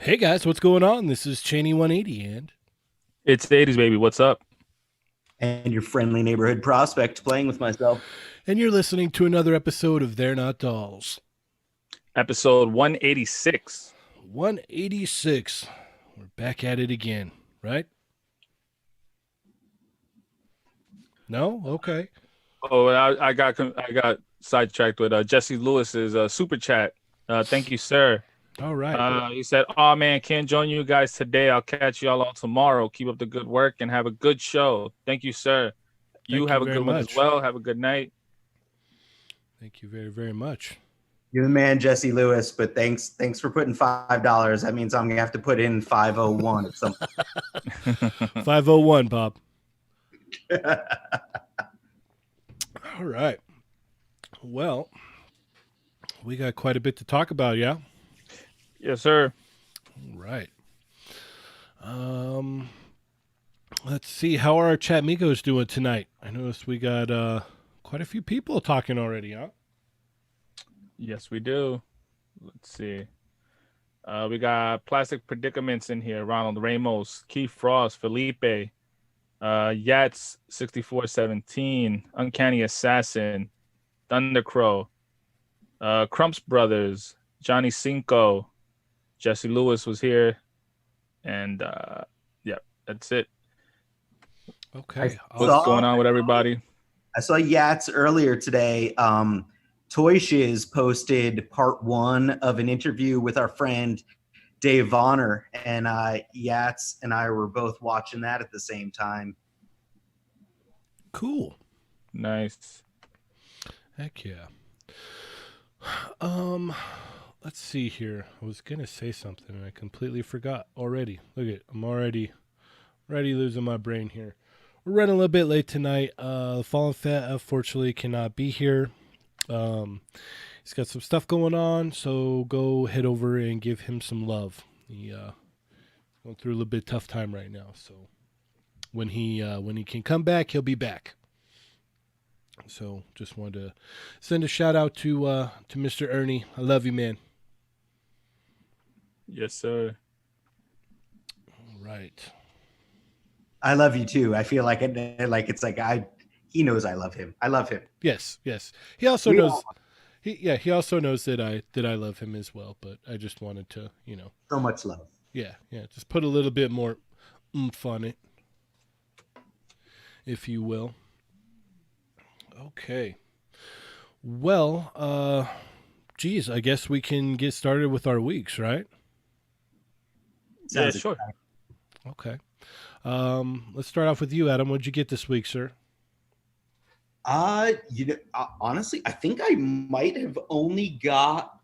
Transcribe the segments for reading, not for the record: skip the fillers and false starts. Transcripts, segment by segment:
Hey guys, what's going on? This is Cheney 180 It's the 80s, baby. What's up? And your friendly neighborhood prospect playing with myself. you're listening to another episode of They're Not Dolls. Episode 186. 186. We're back at it again, right? No? Okay. Oh, I got sidetracked with Jesse Lewis's super chat. Thank you, sir. All right. He said, "Oh man, can't join you guys today. I'll catch y'all all tomorrow. Keep up the good work and have a good show." Thank you, sir. You Thank you have a very good one as much. well. Have a good night. Thank you very, very much. You're the man, Jesse Lewis, but thanks for putting $5. That means I'm gonna have to put in 501 at some 501, Bob. All right. Well, we got quite a bit to talk about, yeah? Yes, sir. All right. Let's see. How are our chat amigos doing tonight? I noticed we got quite a few people talking already, huh? Yes, we do. Let's see. We got Plastic Predicaments in here. Ronald Ramos, Keith Frost, Felipe, Yats 6417, Uncanny Assassin, Thundercrow, Crumps Brothers, Johnny Cinco, Jesse Lewis was here, and yeah, that's it. Okay. What's going on with everybody? I saw Yats earlier today. Toy Shiz posted part 1 of an interview with our friend Dave Vonner, and Yats and I were both watching that at the same time. Cool. Nice. Heck yeah. Let's see here. I was gonna say something and I completely forgot already. Look at I'm already losing my brain here. We're running a little bit late tonight. Fallen Fat unfortunately cannot be here. He's got some stuff going on, so go head over and give him some love. He going through a little bit tough time right now, so when he can come back, he'll be back. So just wanted to send a shout out to Mr. Ernie. I love you, man. Yes, sir. All right. I love you too. I feel like he knows I love him. I love him. Yes. He also We knows. all He also knows that I love him as well. But I just wanted to, so much love. yeah, just put a little bit more oomph on it, if you will. Okay. Well, geez, I guess we can get started with our weeks, right? Yeah, Sounds sure. Okay. Let's start off with you, Adam. What'd you get this week, sir? Honestly, I think I might have only got.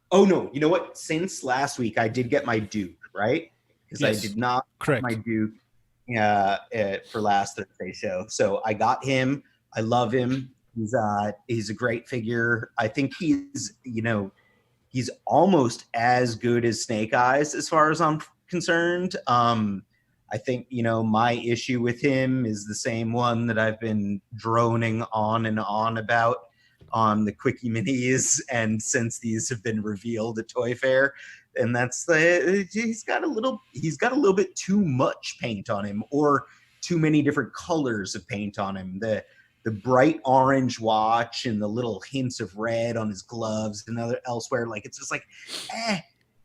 Oh no, you know what? Since last week, I did get my Duke, right? Because Yes. I did not Correct. get my Duke for last Thursday show. So I got him. I love him. He's a great figure. I think he's almost as good as Snake Eyes as far as I'm concerned. I think, my issue with him is the same one that I've been droning on and on about on the Quickie Minis, and since these have been revealed at Toy Fair, and he's got a little bit too much paint on him, or too many different colors of paint on him. The bright orange watch and the little hints of red on his gloves and elsewhere, like it's just like,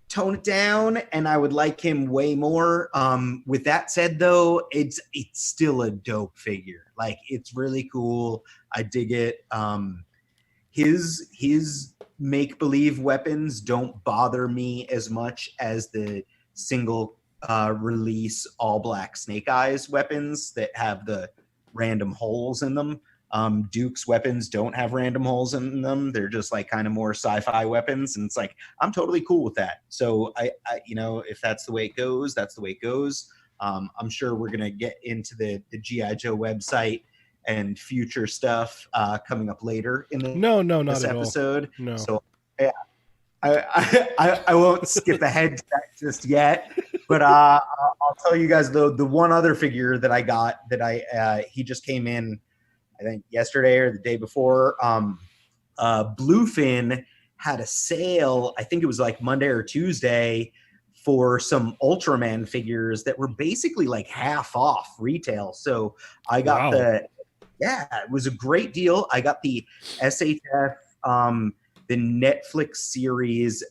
tone it down, and I would like him way more. With that said, though, it's still a dope figure. Like, it's really cool. I dig it. His make believe weapons don't bother me as much as the single release all black Snake Eyes weapons that have the random holes in them. Duke's weapons don't have random holes in them. They're just like kind of more sci-fi weapons, and it's like I'm totally cool with that. So I if that's the way it goes, that's the way it goes. I'm sure we're gonna get into the G.I. Joe website and future stuff coming up later in Not this at episode. all. No. So yeah, I won't skip ahead to that just yet. But I'll tell you guys the one other figure that I got that he just came in, I think yesterday or the day before. Bluefin had a sale. I think it was like Monday or Tuesday for some Ultraman figures that were basically like half off retail. So I got Wow. it was a great deal. I got the SHF, the Netflix series,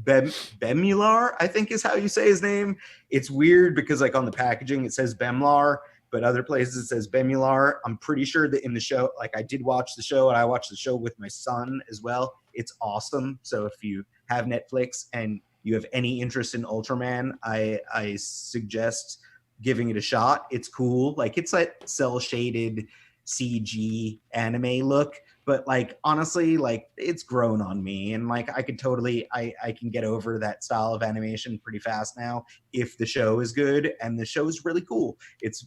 Bemular, I think is how you say his name. It's weird because like on the packaging it says Bemlar, but other places it says Bemular. I'm pretty sure that in the show, like I did watch the show and I watched the show with my son as well. It's awesome. So if you have Netflix and you have any interest in Ultraman, I suggest giving it a shot. It's cool. Like it's like cell shaded CG anime look, but like honestly, like it's grown on me, and like I could totally, I can get over that style of animation pretty fast now if the show is good, and the show is really cool. It's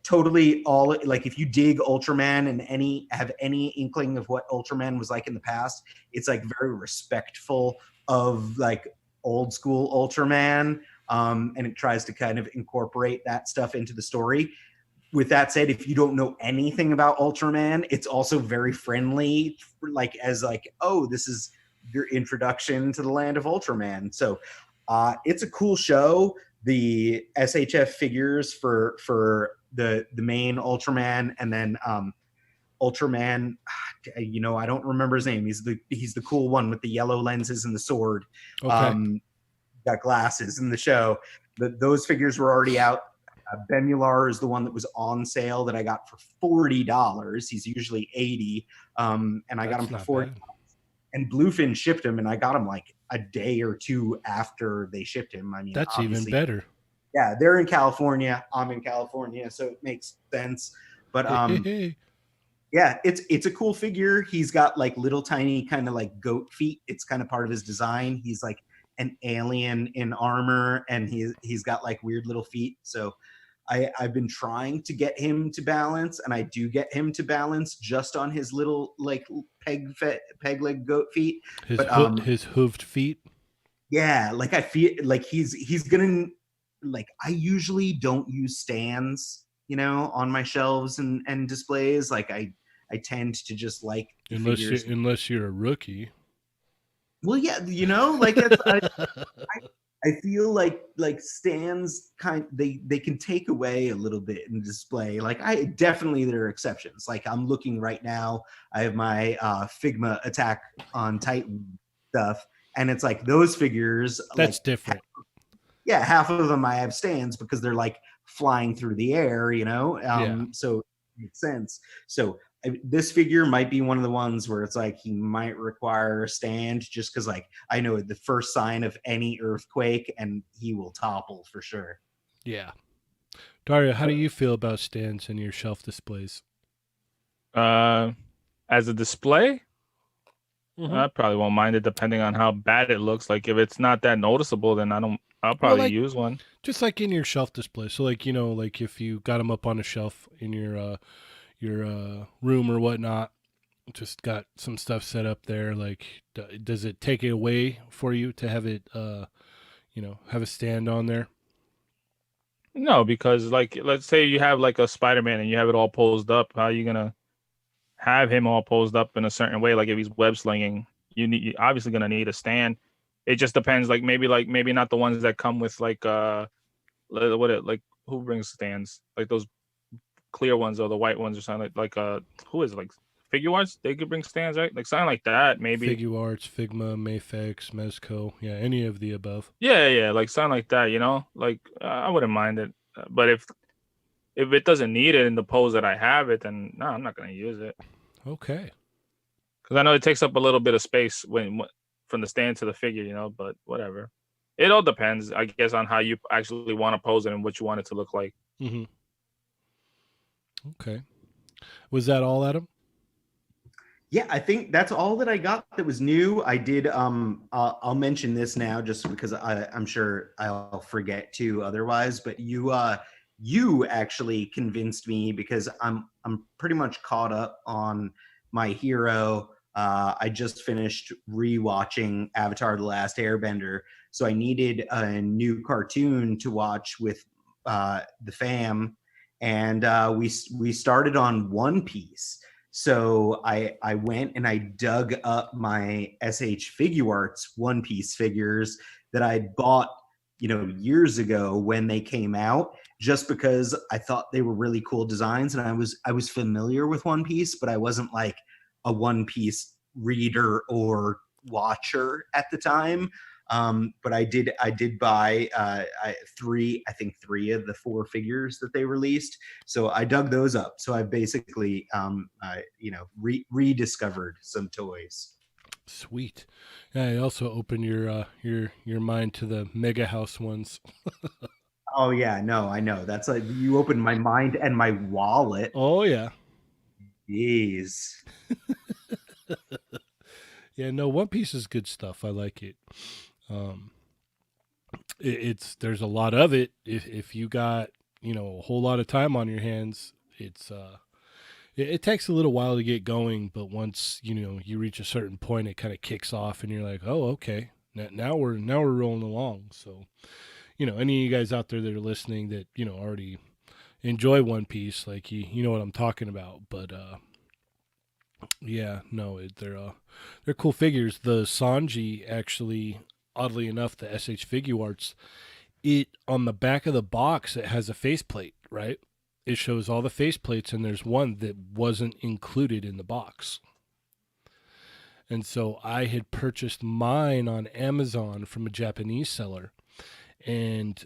totally all like if you dig Ultraman and have any inkling of what Ultraman was like in the past, it's like very respectful of like old school Ultraman, and it tries to kind of incorporate that stuff into the story. With that said, if you don't know anything about Ultraman, it's also very friendly, like as like, oh, this is your introduction to the land of Ultraman. So it's a cool show. The SHF figures for the main Ultraman, and then Ultraman, I don't remember his name. He's the cool one with the yellow lenses and the sword. Okay. Got glasses in the show. Those figures were already out. Bemular is the one that was on sale that I got for $40. He's usually $80, and I got him That's for not $40. bad. And Bluefin shipped him, and I got him like a day or two after they shipped him. I mean, That's even obviously, better. yeah, they're in California. I'm in California, so it makes sense. But yeah, it's a cool figure. He's got like little tiny kind of like goat feet. It's kind of part of his design. He's like an alien in armor, and he's got like weird little feet. So I've been trying to get him to balance, and I do get him to balance just on his little like peg leg goat feet. But his hooved feet. yeah, like I feel like he's gonna, like I usually don't use stands, on my shelves and displays. Like I tend to just like the figures. Unless you're a rookie. Well, yeah, like I feel like stands they can take away a little bit in display. Like I definitely, there are exceptions. Like I'm looking right now, I have my Figma Attack on Titan stuff, and it's like those figures, That's like different. half of them I have stands because they're like flying through the air, Yeah. so it makes sense. So this figure might be one of the ones where it's like he might require a stand, just because like I know the first sign of any earthquake and he will topple for sure. Yeah. Dario, how do you feel about stands in your shelf displays? As a display, Mm-hmm. I probably won't mind it depending on how bad it looks. Like if it's not that noticeable, then I'll Well, probably like use one. just like in your shelf display. So like like if you got them up on a shelf in your room or whatnot, just got some stuff set up there. Like, does it take it away for you to have it have a stand on there? No, because like let's say you have like a Spider-Man and you have it all posed up. How are you gonna have him all posed up in a certain way? Like if he's web slinging, you're obviously gonna need a stand. It just depends. Like maybe not the ones that come with like like who brings stands, like those clear ones or the white ones or something, who is it, like Figure Arts, they could bring stands, right? Like something like that maybe. Figure Arts, Figma, Mayfix, Mezco, yeah, any of the above. Yeah, like something like that, like I wouldn't mind it. But if it doesn't need it in the pose that I have it, then no, I'm not gonna use it, Okay. because I know it takes up a little bit of space when from the stand to the figure, but whatever. It all depends, I guess, on how you actually want to pose it and what you want it to look like. Mm-hmm. Okay. Was that all, Adam? Yeah, I think that's all that I got that was new. I did. I'll mention this now just because I'm sure I'll forget to otherwise. But you actually convinced me, because I'm pretty much caught up on my hero. I just finished rewatching Avatar: The Last Airbender, so I needed a new cartoon to watch with the fam, and we started on One Piece. So I went and I dug up my SH Figuarts One Piece figures that I bought, years ago when they came out, just because I thought they were really cool designs, and I was familiar with One Piece, but I wasn't like a One Piece reader or watcher at the time. But I did buy I think three of the four figures that they released. So I dug those up. So I basically rediscovered some toys. Sweet. Yeah, I also open your mind to the Mega House ones. Oh yeah, no, I know. That's like you opened my mind and my wallet. Oh yeah. Jeez. Yeah, no, One Piece is good stuff. I like it. Um, it's there's a lot of it. If you got a whole lot of time on your hands, it takes a little while to get going, but once you reach a certain point, it kind of kicks off, and you're like, oh, okay, now we're rolling along. So any of you guys out there that are listening that already enjoy One Piece, like you know what I'm talking about. But yeah, no, they're cool figures. The Sanji actually, oddly enough, the SH Figuarts, it on the back of the box it has a faceplate, right? It shows all the faceplates, and there's one that wasn't included in the box. And so I had purchased mine on Amazon from a Japanese seller, and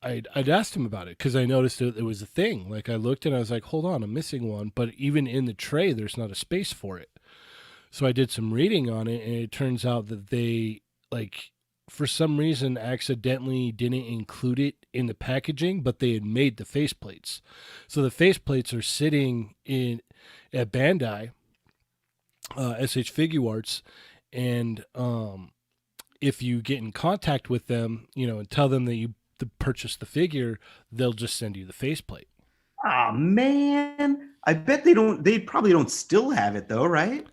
I'd asked him about it because I noticed it was a thing. Like I looked and I was like, hold on, I'm missing one. But even in the tray, there's not a space for it. So I did some reading on it, and it turns out that they like for some reason accidentally didn't include it in the packaging, but they had made the faceplates. So the faceplates are sitting in at Bandai, SH Figuarts, and if you get in contact with them, and tell them that you purchased the figure, they'll just send you the faceplate. Oh man. I bet they probably don't still have it though, right?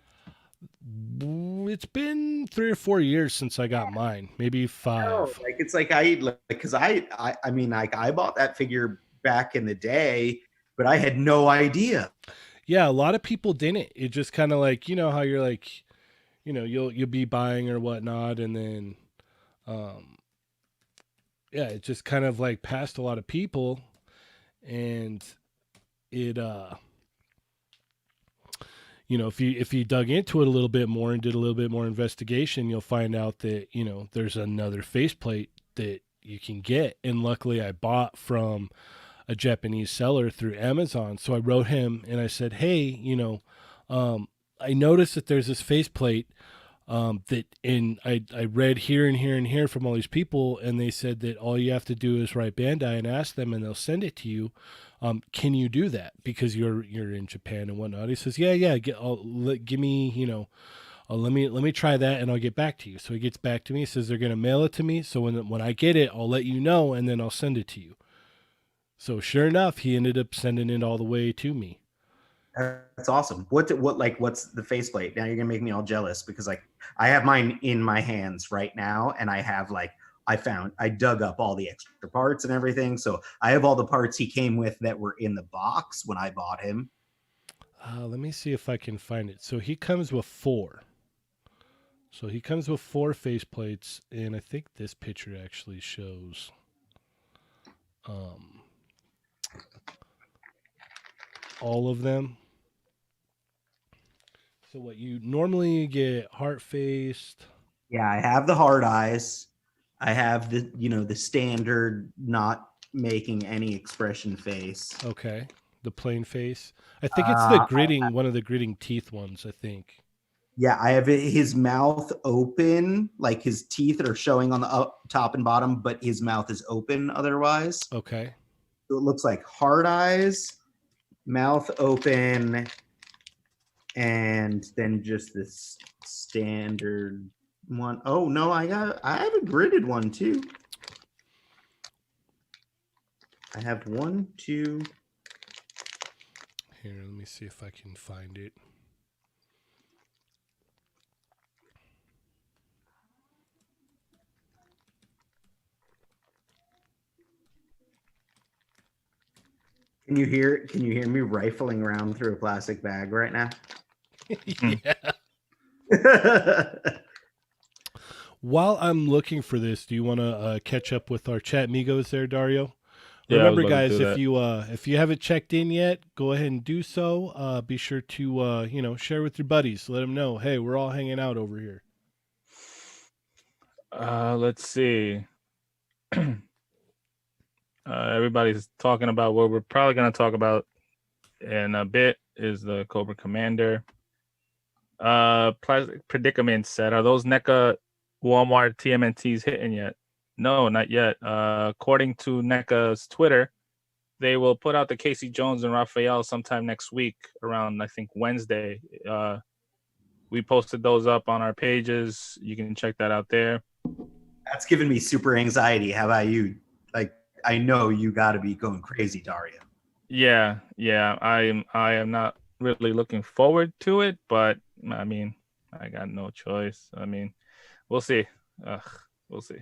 It's been 3 or 4 years since I got mine, maybe No, 5. like it's like I like because I mean like I bought that figure back in the day, but I had no idea. Yeah, a lot of people didn't. It just kind of like how you're like, you'll be buying or whatnot, and then, um, yeah, it just kind of like passed a lot of people, and it if you dug into it a little bit more and did a little bit more investigation, you'll find out that there's another faceplate that you can get. And luckily, I bought from a Japanese seller through Amazon. So I wrote him and I said, hey, I noticed that there's this faceplate that in I read here and here and here from all these people, and they said that all you have to do is write Bandai and ask them, and they'll send it to you. Can you do that because you're in Japan and whatnot? He says, yeah. Give me let me try that, and I'll get back to you. So he gets back to me. He says they're gonna mail it to me. So when I get it, I'll let you know, and then I'll send it to you. So sure enough, he ended up sending it all the way to me. That's awesome. What's the faceplate? Now you're gonna make me all jealous because like I have mine in my hands right now, and I have like I dug up all the extra parts and everything. So I have all the parts he came with that were in the box when I bought him. Let me see if I can find it. So he comes with 4. So he comes with 4 faceplates, and I think this picture actually shows um, all of them. So what you normally get heart faced. Yeah, I have the hard eyes. I have the standard not making any expression face. Okay, the plain face. I think it's the Uh, gritting, one of the gritting teeth ones. I think. yeah, I have his mouth open, like his teeth are showing on the top and bottom, but his mouth is open otherwise. Okay. So it looks like hard eyes, mouth open, and then just this standard one. Oh no, I have a gridded one too. I have one, two. Here, let me see if I can find it. Can you hear me rifling around through a plastic bag right now? Yeah. While I'm looking for this, do you want to catch up with our chat migos there, Dario? Yeah, I was Remember, about to guys, do that. if you haven't checked in yet, go ahead and do so. Be sure to share with your buddies. Let them know, hey, we're all hanging out over here. Let's see. Everybody's talking about what we're probably going to talk about in a bit is the Cobra Commander. Plastic Predicament said, are those NECA Walmart TMNTs hitting yet? No, not yet. According to NECA's Twitter, they will put out the Casey Jones and Raphael sometime next week around, I think, Wednesday. We posted those up on our pages. You can check that out there. That's giving me super anxiety. How about you? Like, I know you got to be going crazy, Dario. Yeah. I am not really looking forward to it, but I mean, I got no choice. I mean, we'll see. We'll see.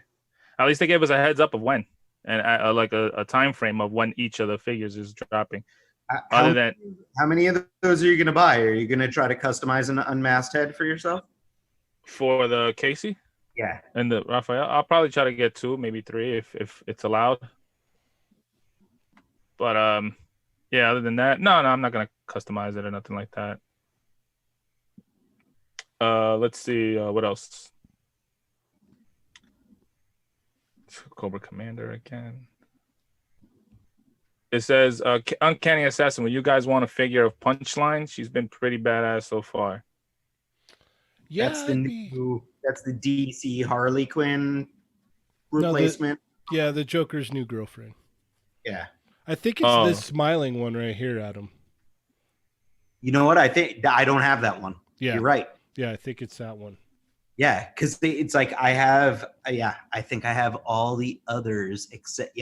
At least they gave us a heads up of when, and like a time frame of when each of the figures is dropping. How many of those are you going to buy? Are you going to try to customize an unmasked head for yourself? For the Casey, Yeah. and the Raphael, I'll probably try to get 2, maybe 3 if it's allowed. But yeah. Other than that, no, I'm not gonna customize it or nothing like that. Let's see what else. Cobra Commander again. It says, Uncanny Assassin, when you guys want a figure of Punchline, she's been pretty badass so far. Yeah, that's the DC Harley Quinn replacement. The Joker's new girlfriend. Yeah. I think it's this smiling one right here, Adam. You know what? I think I don't have that one. Yeah. You're right. Yeah, I think it's that one. Yeah, because it's like I think I have all the others except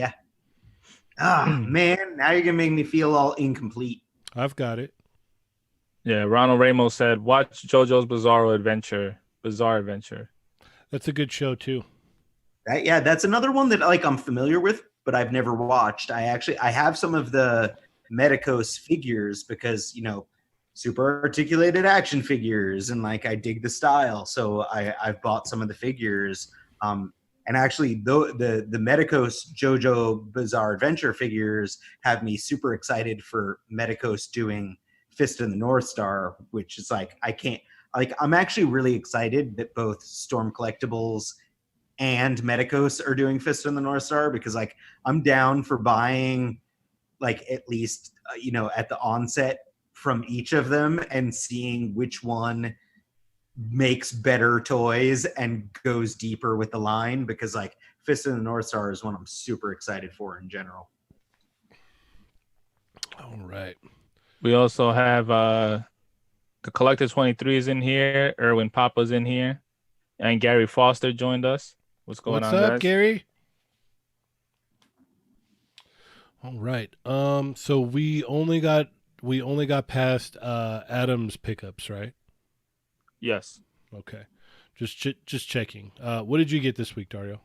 man, now you're gonna make me feel all incomplete. I've got it. Yeah, Ronald Ramos said, watch JoJo's Bizarre Adventure. That's a good show too. That's another one that like I'm familiar with, but I've never watched. I have some of the Medicos figures because super articulated action figures, and like I dig the style, so I've bought some of the figures. And actually, the Medicos JoJo Bizarre Adventure figures have me super excited for Medicos doing Fist of the North Star, which is like I'm actually really excited that both Storm Collectibles and Medicos are doing Fist of the North Star, because like I'm down for buying like at least at the onset from each of them and seeing which one makes better toys and goes deeper with the line, because like Fist of the North Star is one I'm super excited for in general. All right. We also have the Collector 23 is in here. Erwin Papa's in here. And Gary Foster joined us. What's going on, up, guys? Gary? All right. So we only got past Adam's pickups, right? Yes. Okay. Just checking. What did you get this week, Dario?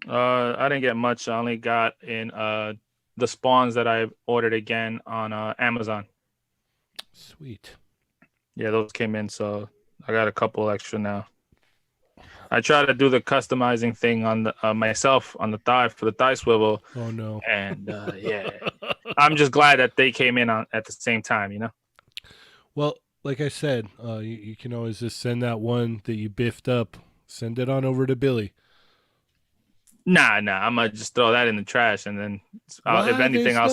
I didn't get much. I only got in the spawns that I ordered again on Amazon. Sweet. Yeah, those came in, so I got a couple extra now. I try to do the customizing thing on the myself on the thigh for the thigh swivel. Oh no! And yeah, I'm just glad that they came in at the same time. Well, like I said, you can always just send that one that you biffed up. Send it on over to Billy. Nah. I'm gonna just throw that in the trash, and then if anything, I'll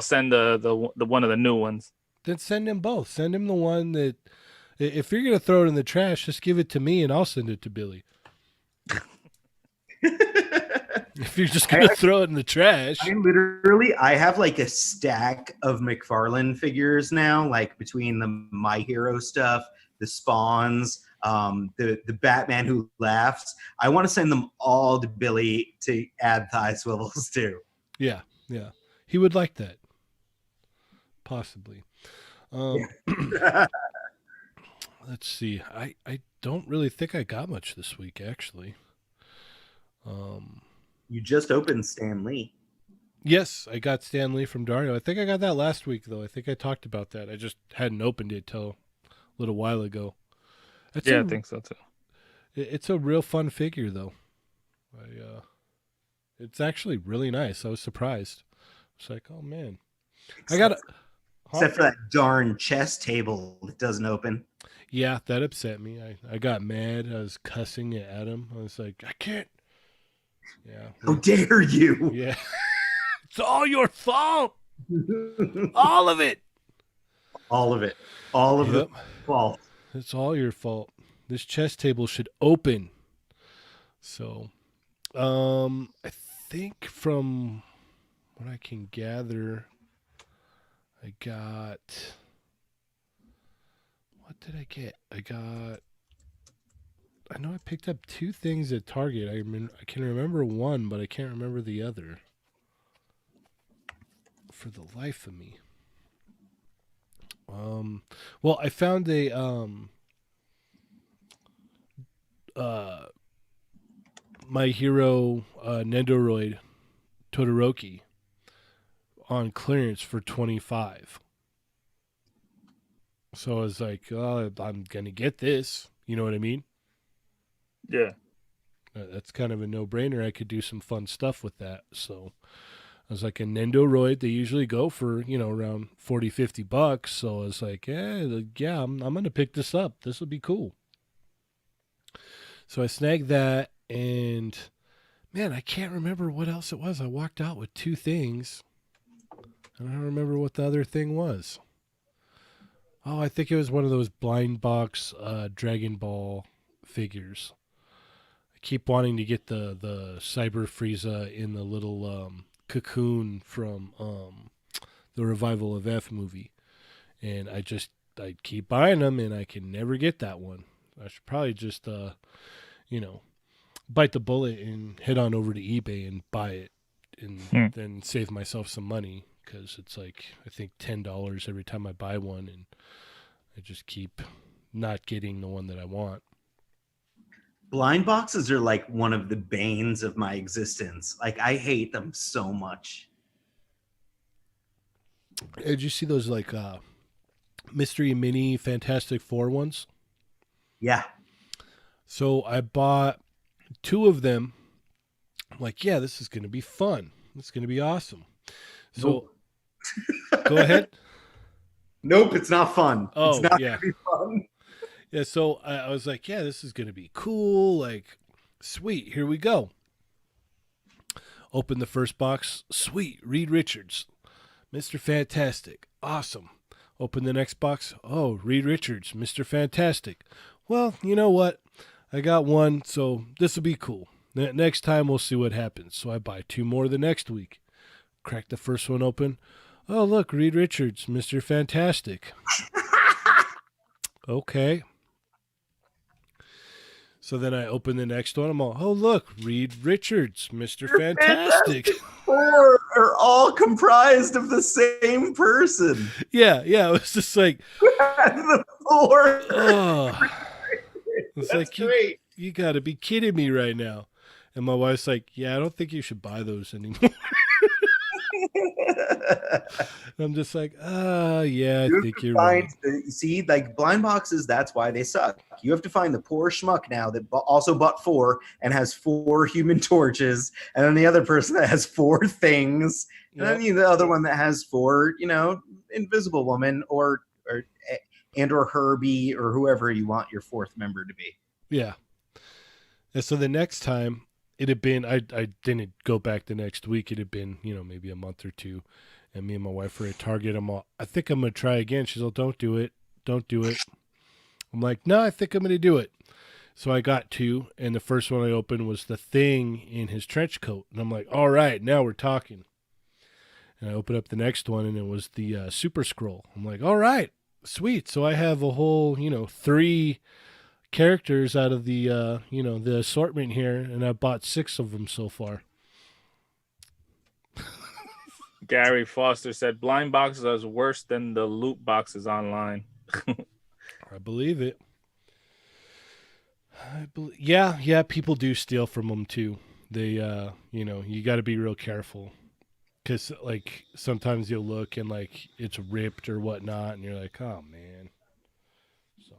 send the one of the new ones. Then send him both. Send him the one that. If you're gonna throw it in the trash, just give it to me, and I'll send it to Billy. If you're just gonna throw it in the trash, I have like a stack of McFarlane figures now, like between the My Hero stuff, the Spawns, the Batman Who Laughs. I want to send them all to Billy to add thigh swivels to. Yeah, he would like that, possibly. Let's see. I don't really think I got much this week, actually. You just opened Stan Lee. Yes, I got Stan Lee from Dario. I think I got that last week though. I think I talked about that. I just hadn't opened it till a little while ago. It's Yeah, I a think so too. it's a real fun figure though. It's actually really nice. I was surprised. It's like, oh man, I got Except, a huh? except for that darn chess table that doesn't open. Yeah, that upset me. I got mad. I was cussing at him. I was like, I can't. Yeah, How dare you? yeah. It's all your fault. All of it. All of it. All of the Yep. fault. It's all your fault. This chess table should open. So, I think from what I can gather, I got. What did I get? I know I picked up two things at Target. I can remember one, but I can't remember the other. For the life of me. Well, I found a uh, My Hero Nendoroid Todoroki on clearance for 25. So I was like, oh, I'm gonna get this. You know what I mean? Yeah. That's kind of a no-brainer. I could do some fun stuff with that. So I was like, a Nendoroid, they usually go for, around 40, $50. So I was like, yeah, I'm going to pick this up. This will be cool. So I snagged that, and man, I can't remember what else it was. I walked out with two things, and I don't remember what the other thing was. Oh, I think it was one of those blind box Dragon Ball figures. I keep wanting to get the Cyber Frieza in the little cocoon from the Revival of F movie, and I keep buying them, and I can never get that one. I should probably just you know bite the bullet and head on over to eBay and buy it, and Hmm. then save myself some money because it's like I think $10 every time I buy one, and I just keep not getting the one that I want. Blind boxes are like one of the banes of my existence. Like, I hate them so much. Did you see those like mystery mini Fantastic Four ones? Yeah. So I bought two of them. I'm like, yeah, this is going to be fun. This is going to be awesome. So Nope. go ahead. Nope, it's not fun. It's Oh, not yeah. gonna be fun. Yeah, so I was like, yeah, this is going to be cool. Like, sweet, here we go. Open the first box. Sweet, Reed Richards. Mr. Fantastic. Awesome. Open the next box. Oh, Reed Richards, Mr. Fantastic. Well, you know what? I got one, so this will be cool. Next time we'll see what happens. So I buy two more the next week. Crack the first one open. Oh, look, Reed Richards, Mr. Fantastic. Okay. So then I open the next one. I'm all, oh, look, Reed Richards, Mr. Fantastic. Fantastic Four are all comprised of the same person. Yeah. It was just like, The four. oh. It's That's like, great. you got to be kidding me right now. And my wife's like, yeah, I don't think you should buy those anymore. I'm just like, yeah, I You have think to you're find right. see, like, blind boxes, that's why they suck. You have to find the poor schmuck now that also bought four and has four Human Torches, and then the other person that has four things, and Yep. then the other one that has four, Invisible Woman or Herbie or whoever you want your fourth member to be. Yeah. And so the next time it had been, I didn't go back the next week. It had been, maybe a month or two. And me and my wife were at Target. I'm all, I think I'm going to try again. She's all, don't do it. Don't do it. I'm like, no, I think I'm going to do it. So I got two. And the first one I opened was the Thing in his trench coat. And I'm like, all right, now we're talking. And I opened up the next one, and it was the Super Scroll. I'm like, all right, sweet. So I have a whole, three characters out of the assortment here, and I bought six of them so far. Gary Foster said blind boxes are worse than the loot boxes online. I believe it. Yeah, people do steal from them too. They, you got to be real careful. Because like sometimes you'll look and like it's ripped or whatnot, and you're like, oh man. So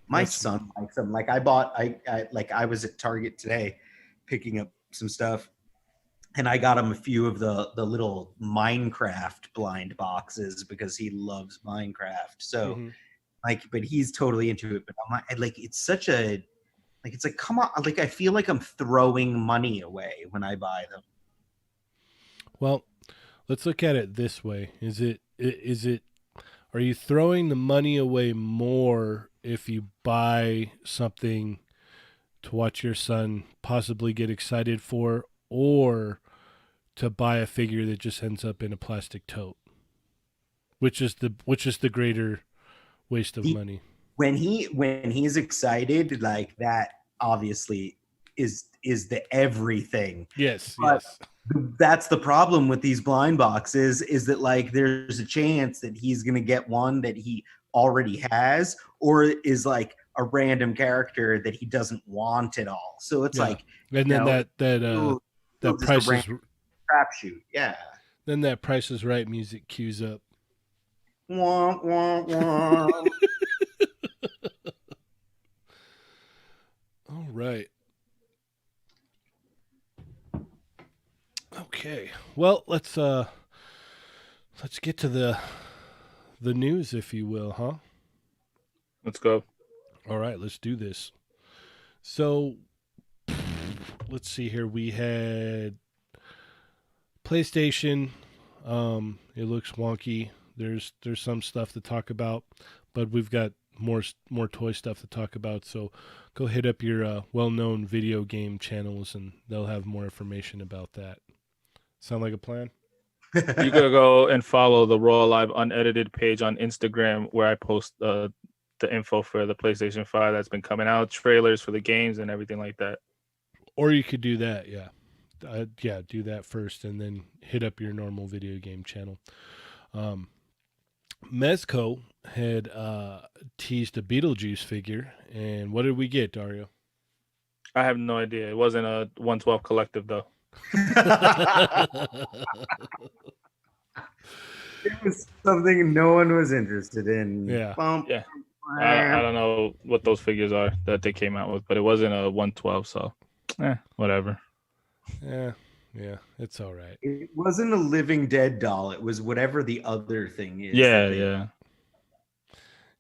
My that's son likes them. Like I was at Target today picking up some stuff, and I got him a few of the little Minecraft blind boxes because he loves Minecraft. So hmm like, but he's totally into it. But like, it's such a like, it's like, come on, like I feel like I'm throwing money away when I buy them. well. Let's look at it this way: is it are you throwing the money away more if you buy something to watch your son possibly get excited for, or to buy a figure that just ends up in a plastic tote? Which is the greater waste of He money? when he's excited, like that obviously is the everything. Yes, But yes. that's the problem with these blind boxes, is that like there's a chance that he's going to get one that he already has, or is like a random character that he doesn't want at all. So it's Yeah. like, And you then know, that still just a price random is crapshoot. Yeah. then that Price is Right music cues up. Wah, wah, wah. All right. Okay. Well, let's get to the news, if you will, huh? Let's go. All right, let's do this. So, let's see here. We had PlayStation. It looks wonky. There's some stuff to talk about, but we've got more toy stuff to talk about. So, go hit up your well-known video game channels, and they'll have more information about that. Sound like a plan? You gotta go and follow the Raw Live Unedited page on Instagram, where I post the info for the PlayStation 5 that's been coming out, trailers for the games and everything like that. Or you could do that, yeah. Yeah, do that first and then hit up your normal video game channel. Um, Mezco had teased a Beetlejuice figure, and what did we get, Dario? I have no idea. It wasn't a 112 collective though. It was something no one was interested in. Yeah. Bump. Yeah. I don't know what those figures are that they came out with, but it wasn't a 112, so whatever. Yeah, yeah, it's all right. It wasn't a Living Dead doll. It was whatever the other thing is Yeah, that they. yeah.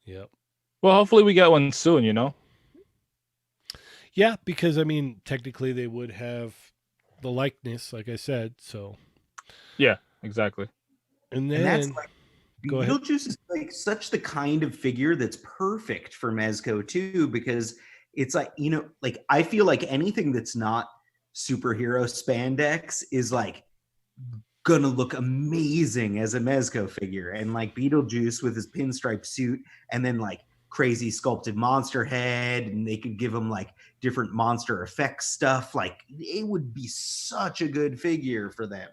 Yep. Well, hopefully we get one soon, you know? Yeah, because I mean, technically they would have the likeness, like I said. So, Yeah, exactly. and And that's then like go ahead. Beetlejuice is like such the kind of figure that's perfect for Mezco too, because it's like, like I feel like anything that's not superhero spandex is like gonna look amazing as a Mezco figure. And like Beetlejuice with his pinstripe suit and then like crazy sculpted monster head, and they could give him like different monster effects stuff. Like it would be such a good figure for them.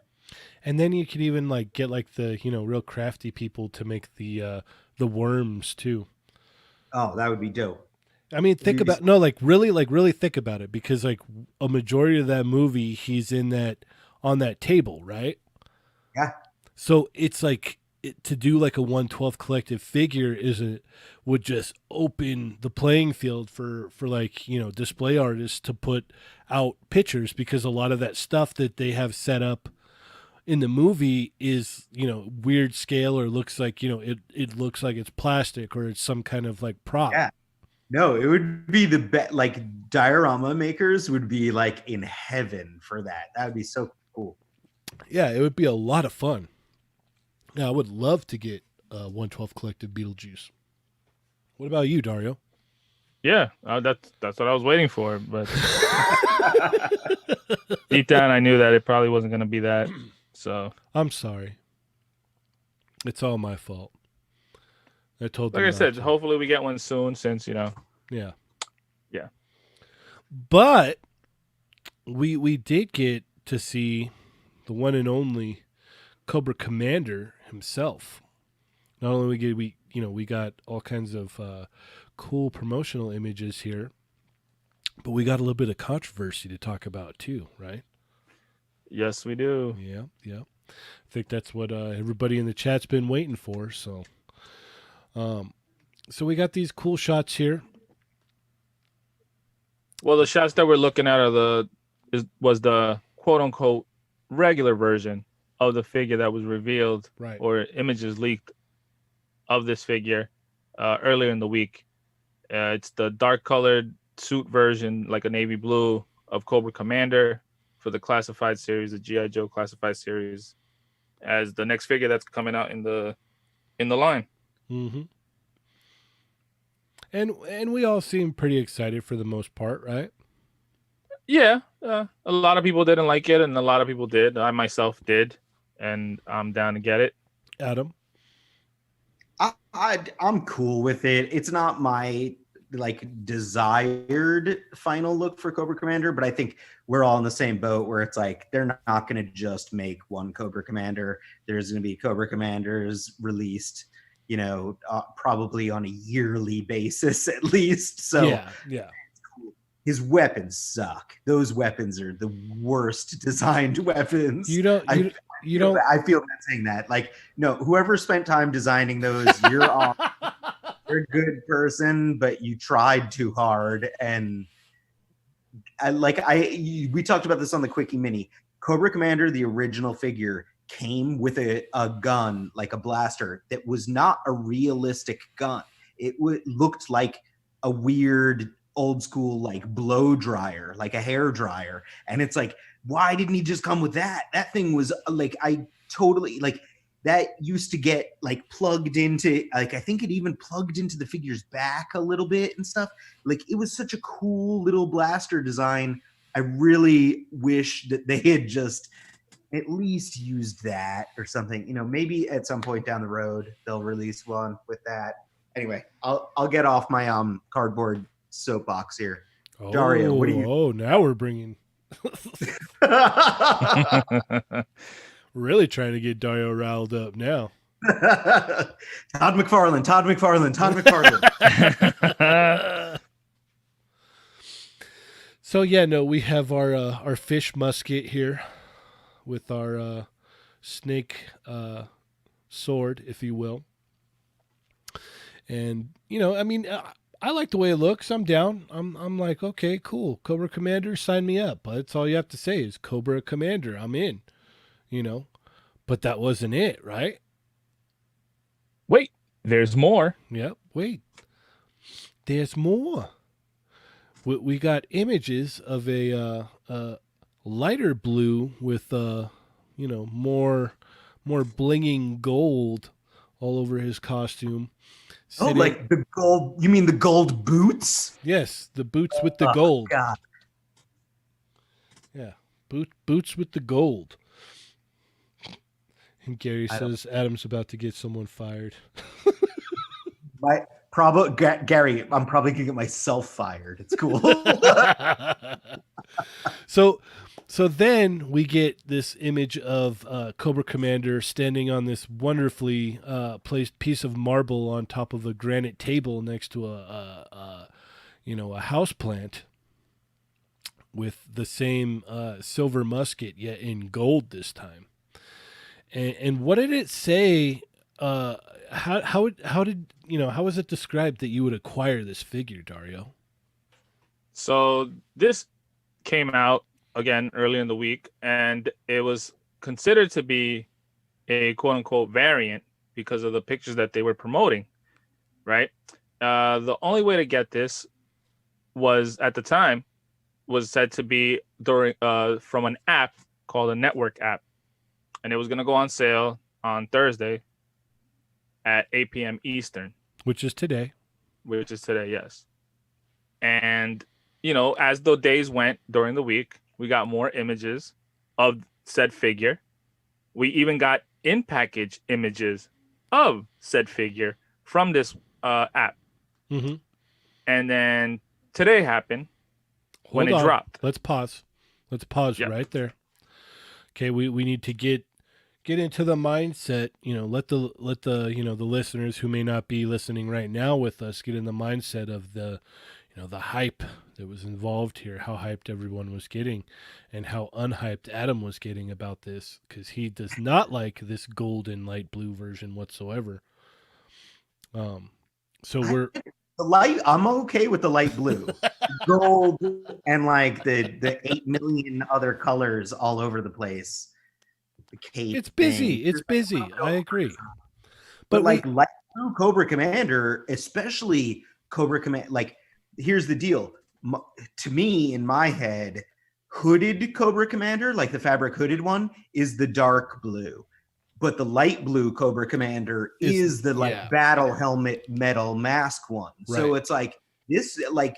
And then you could even like get like the real crafty people to make the worms too. Oh, that would be dope. I mean, think You'd be about no, like really think about it, because like a majority of that movie, he's in that on that table, right? Yeah. So it's like to do like a 112 collective figure would just open the playing field for like display artists to put out pictures, because a lot of that stuff that they have set up in the movie is weird scale, or looks like it looks like it's plastic, or it's some kind of like prop. Yeah. No, it would be the best. Like diorama makers would be like in heaven for that. That would be so cool. Yeah, it would be a lot of fun. Yeah, I would love to get 112 collective Beetlejuice. What about you, Dario? Yeah, that's what I was waiting for, but deep down I knew that it probably wasn't going to be that. So, I'm sorry. It's all my fault. I told them like I not said, to. hopefully we get one soon since, Yeah. Yeah. But we did get to see the one and only Cobra Commander himself. Not only we got all kinds of cool promotional images here, but we got a little bit of controversy to talk about too, right? Yes, we do. Yeah, yeah. I think that's what everybody in the chat's been waiting for. Um, so we got these cool shots here. Well, the shots that we're looking at are was the quote unquote regular version of the figure that was revealed Right. or images leaked of this figure earlier in the week. It's the dark colored suit version, like a navy blue, of Cobra Commander for the classified series, the G.I. Joe classified series, as the next figure that's coming out in the line. Mm-hmm. And we all seem pretty excited for the most part, right? Yeah, a lot of people didn't like it, and a lot of people did. I myself did, and I'm down to get it. Adam? I'm cool with it. It's not my like desired final look for Cobra Commander, but I think we're all in the same boat where it's like they're not going to just make one Cobra Commander. There's going to be Cobra Commanders released, probably on a yearly basis at least. So yeah. his weapons suck. Those weapons are the worst designed weapons. You don't. I feel bad saying that. Like, no, whoever spent time designing those, you're a good person, but you tried too hard. And we talked about this on the Quickie Mini. Cobra Commander, the original figure, came with a gun, like a blaster, that was not a realistic gun. It looked like a weird old school like blow dryer, like a hair dryer. And it's like, why didn't he just come with that? That thing was like, I totally like that used to get like plugged into, like, I think it even plugged into the figure's back a little bit and stuff. Like, it was such a cool little blaster design. I really wish that they had just at least used that or something. Maybe at some point down the road they'll release one with that. Anyway, I'll get off my cardboard soapbox here. Dario, what do you? Oh, now we're bringing. Really trying to get Dario riled up now. Todd McFarlane. So yeah, no, we have our fish musket here with our snake sword, if you will. And I mean, I like the way it looks. I'm down. I'm like, okay, cool. Cobra Commander, sign me up. That's all you have to say is Cobra Commander. I'm in. But that wasn't it, right? Wait, there's more. Yep. Wait, there's more. We got images of a lighter blue with more blinging gold all over his costume. Oh, like the gold? You mean the gold boots? Yes, the boots with the gold. God. Yeah, boots with the gold. And Gary says Adam's about to get someone fired. Gary, I'm probably gonna get myself fired. It's cool. So then we get this image of Cobra Commander standing on this wonderfully placed piece of marble on top of a granite table next to a house plant with the same silver musket, yet in gold this time. And what did it say? How was it described that you would acquire this figure, Dario? So this came out again early in the week, and it was considered to be a quote unquote variant because of the pictures that they were promoting, right? The only way to get this was at the time was said to be from an app called a network app, and it was going to go on sale on Thursday at 8 p.m. Eastern, which is today. Yes. And as the days went during the week, we got more images of said figure. We even got in-package images of said figure from this app. Mm-hmm. And then today happened when it dropped. Let's pause. Yep. Right there. Okay, we need to get into the mindset. Let the the listeners who may not be listening right now with us get in the mindset of the the hype that was involved here, how hyped everyone was getting, and how unhyped Adam was getting about this because he does not like this golden light blue version whatsoever. Um, so we're The light, I'm okay with the light blue, gold, and like the 8 million other colors all over the place. The cape it's thing. busy. It's busy. I agree. But But like light blue Cobra Commander, especially Cobra Command, like here's the deal. To me, in my head, hooded Cobra Commander, like the fabric hooded one, is the dark blue. But the light blue Cobra Commander is the like yeah, battle helmet metal mask one. So right. it's like this, like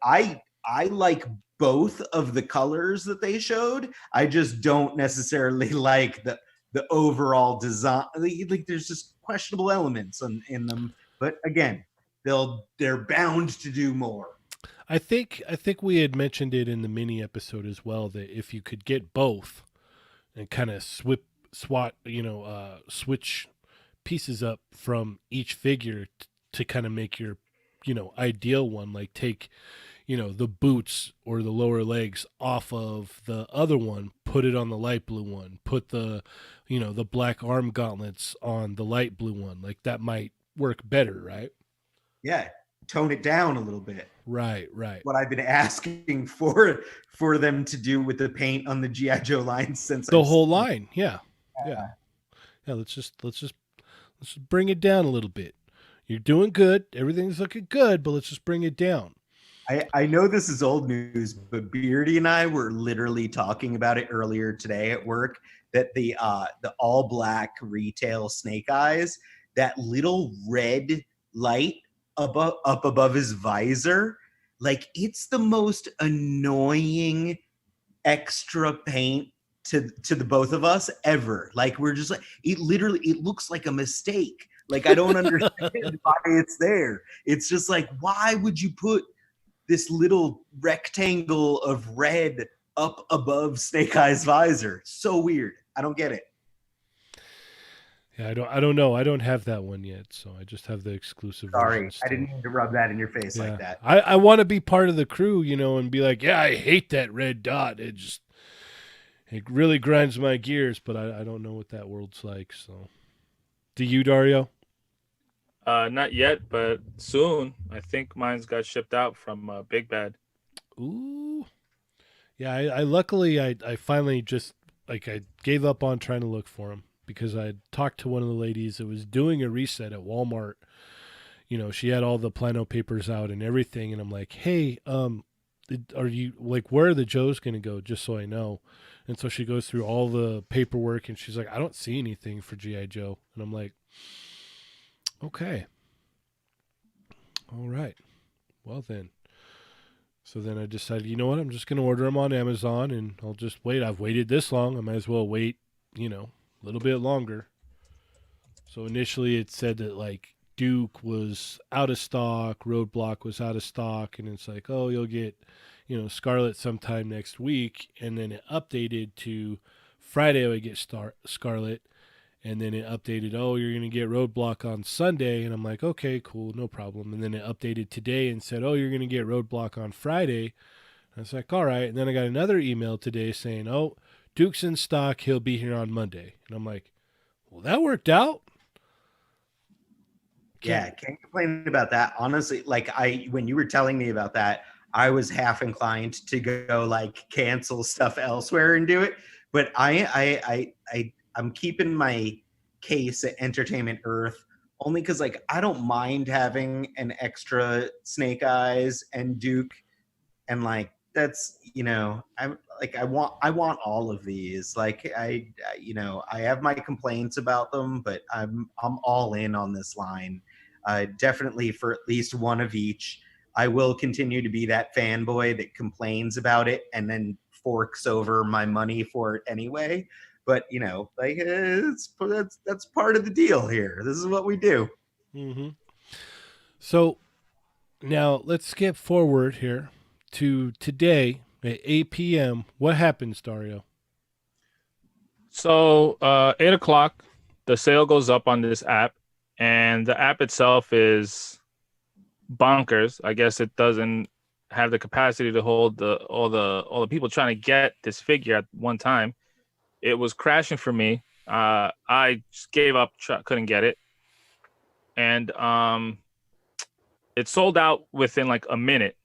I like both of the colors that they showed. I just don't necessarily like the overall design. Like there's just questionable elements in them. But again, they're bound to do more. I think we had mentioned it in the mini episode as well that if you could get both and kind of switch pieces up from each figure to kind of make your ideal one, like take the boots or the lower legs off of the other one, put it on the light blue one, put the black arm gauntlets on the light blue one, like that might work better, right? Yeah, tone it down a little bit. Right. What I've been asking for them to do with the paint on the GI Joe line since The I've whole seen line, yeah. Let's just bring it down a little bit. You're doing good, everything's looking good, but let's just bring it down. I know this is old news, but Beardy and I were literally talking about it earlier today at work. That the all black retail Snake Eyes, that little red light up above his visor, like it's the most annoying extra paint to the both of us ever. Like we're just like it looks like a mistake. Like I don't understand why it's there. It's just like why would you put this little rectangle of red up above Snake Eyes visor? So weird. I don't get it. Yeah, I don't know. I don't have that one yet, so I just have the exclusive version Sorry, I still. didn't mean to rub that in your face like Yeah. that. I want to be part of the crew, and be like, yeah, I hate that red dot. It really grinds my gears, but I don't know what that world's like, so. Do you, Dario? Not yet, but soon. I think mine's got shipped out from Big Bad. Ooh. Yeah, I luckily I finally just like I gave up on trying to look for them because I talked to one of the ladies that was doing a reset at Walmart. She had all the plano papers out and everything, and I'm like, hey, are you like where are the Joes gonna go? Just so I know. And so she goes through all the paperwork and she's like, I don't see anything for GI Joe, and I'm like, okay, all right, well then. So then I decided, you know what? I'm just going to order them on Amazon and I'll just wait. I've waited this long. I might as well wait, a little bit longer. So initially it said that like Duke was out of stock, Roadblock was out of stock, and it's like, oh, you'll get, Scarlet sometime next week. And then it updated to Friday, I would get Scarlet. And then it updated, oh, you're going to get Roadblock on Sunday. And I'm like, okay, cool, no problem. And then it updated today and said, oh, you're going to get Roadblock on Friday. And I was like, all right. And then I got another email today saying, oh, Duke's in stock. He'll be here on Monday. And I'm like, well, that worked out. Yeah, can't complain about that. Honestly, like when you were telling me about that, I was half inclined to go like cancel stuff elsewhere and do it. But I'm keeping my case at Entertainment Earth only because like I don't mind having an extra Snake Eyes and Duke, and like that's I'm like I want all of these. Like I have my complaints about them, but I'm all in on this line. Definitely for at least one of each. I will continue to be that fanboy that complains about it and then forks over my money for it anyway. But like that's part of the deal here. This is what we do. Mm-hmm. So now let's skip forward here to today at 8 p.m. What happens, Dario? So 8 o'clock, the sale goes up on this app, and the app itself is bonkers. I guess it doesn't have the capacity to hold all the people trying to get this figure at one time. It was crashing for me. I just gave up, couldn't get it, and it sold out within like a minute.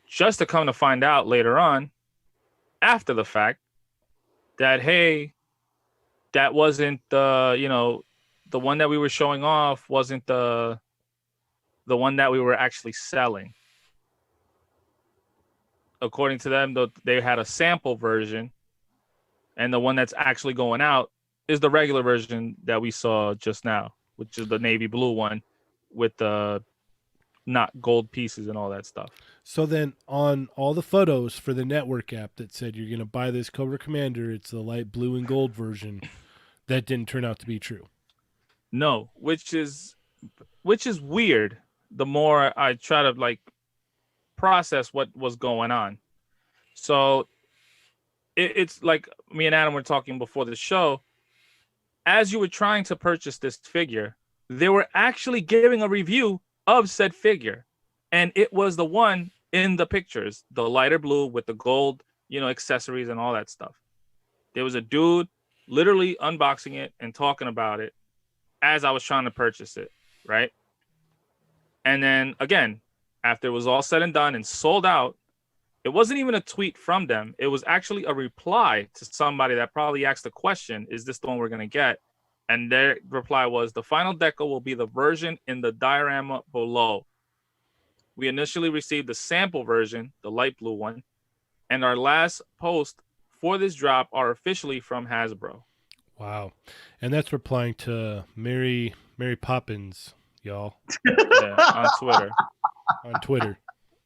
Just to come to find out later on, after the fact, that hey, that wasn't the one that we were showing off wasn't the one that we were actually selling. According to them, they had a sample version, and the one that's actually going out is the regular version that we saw just now, which is the navy blue one with the not gold pieces and all that stuff. So then on all the photos for the network app that said you're going to buy this Cobra Commander, it's the light blue and gold version, that didn't turn out to be true. No, which is weird. The more I try to like process what was going on. So it's like me and Adam were talking before the show. As you were trying to purchase this figure, they were actually giving a review of said figure. And it was the one in the pictures, the lighter blue with the gold, accessories and all that stuff. There was a dude literally unboxing it and talking about it as I was trying to purchase it, right? And then again, after it was all said and done and sold out, it wasn't even a tweet from them. It was actually a reply to somebody that probably asked the question, is this the one we're going to get? And their reply was, the final deco will be the version in the diorama below. We initially received the sample version, the light blue one, and our last post for this drop are officially from Hasbro. Wow. And that's replying to Mary Poppins, y'all. Yeah, on Twitter. On Twitter.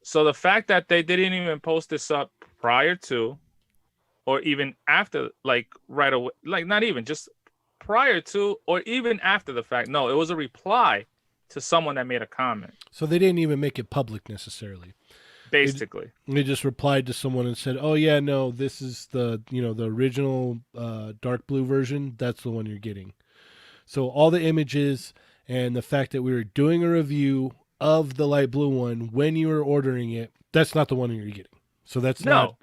So the fact that they didn't even post this up prior to, or even after, like right away, like not even just prior to, or even after the fact. No, it was a reply to someone that made a comment. So they didn't even make it public necessarily. Basically. They just replied to someone and said, "Oh yeah, no, this is the the original dark blue version. That's the one you're getting." So all the images and the fact that we were doing a review of the light blue one when you were ordering it, that's not the one you're getting. So that's not.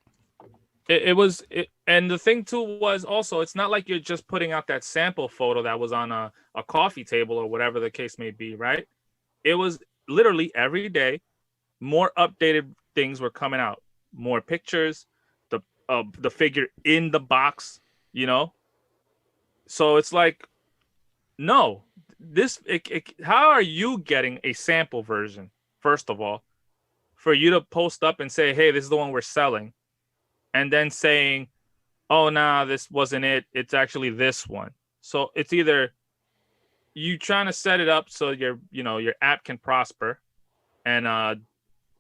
It was, and the thing too was also, it's not like you're just putting out that sample photo that was on a coffee table or whatever the case may be, right? It was literally every day, more updated things were coming out, more pictures, the figure in the box, So it's like, no, how are you getting a sample version, first of all, for you to post up and say, hey, this is the one we're selling, and then saying, oh, nah, this wasn't it, it's actually this one. So it's either you trying to set it up so your app can prosper, and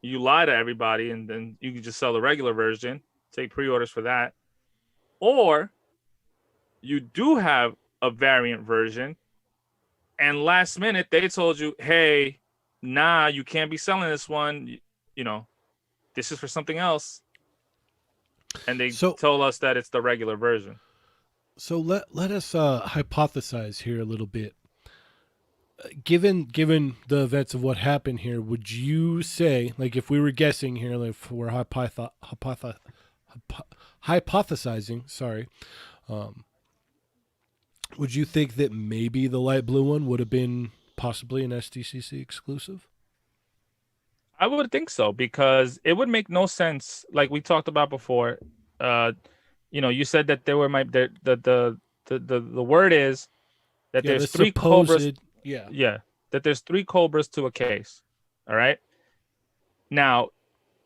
you lie to everybody, and then you can just sell the regular version, take pre-orders for that, or you do have a variant version, and last minute they told you, hey, nah, you can't be selling this one, this is for something else, and they told us that it's the regular version. So let us hypothesize here a little bit. Given the events of what happened here, would you say, like, if we were guessing here, like if we're hypothesizing, sorry, would you think that maybe the light blue one would have been possibly an SDCC exclusive? I would think so, because it would make no sense. Like we talked about before, you said that there were the word is that there's three Cobras. Yeah, that there's 3 Cobras to a case. All right. Now,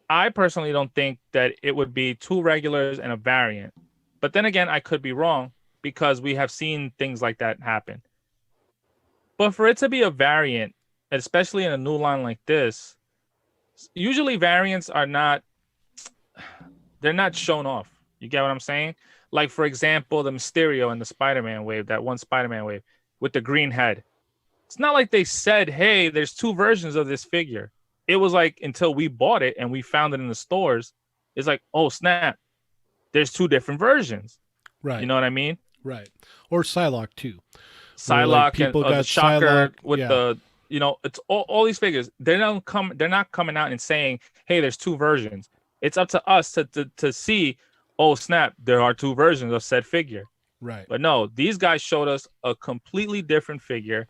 I personally don't think that it would be 2 regulars and a variant. But then again, I could be wrong, because we have seen things like that happen. But for it to be a variant, especially in a new line like this, usually variants are not shown off. You get what I'm saying? Like, for example, the Mysterio and the Spider-Man wave, that one Spider-Man wave with the green head. It's not like they said, hey, there's 2 versions of this figure. It was like, until we bought it and we found it in the stores, it's like, oh, snap, there's 2 different versions. Right. You know what I mean? Right. Or Psylocke, too. Psylocke, like, and the Shocker Psylocke, with the you know, it's all these figures. They're not coming out and saying, "Hey, there's two versions." It's up to us to see. Oh snap! There are two versions of said figure. Right. But no, these guys showed us a completely different figure,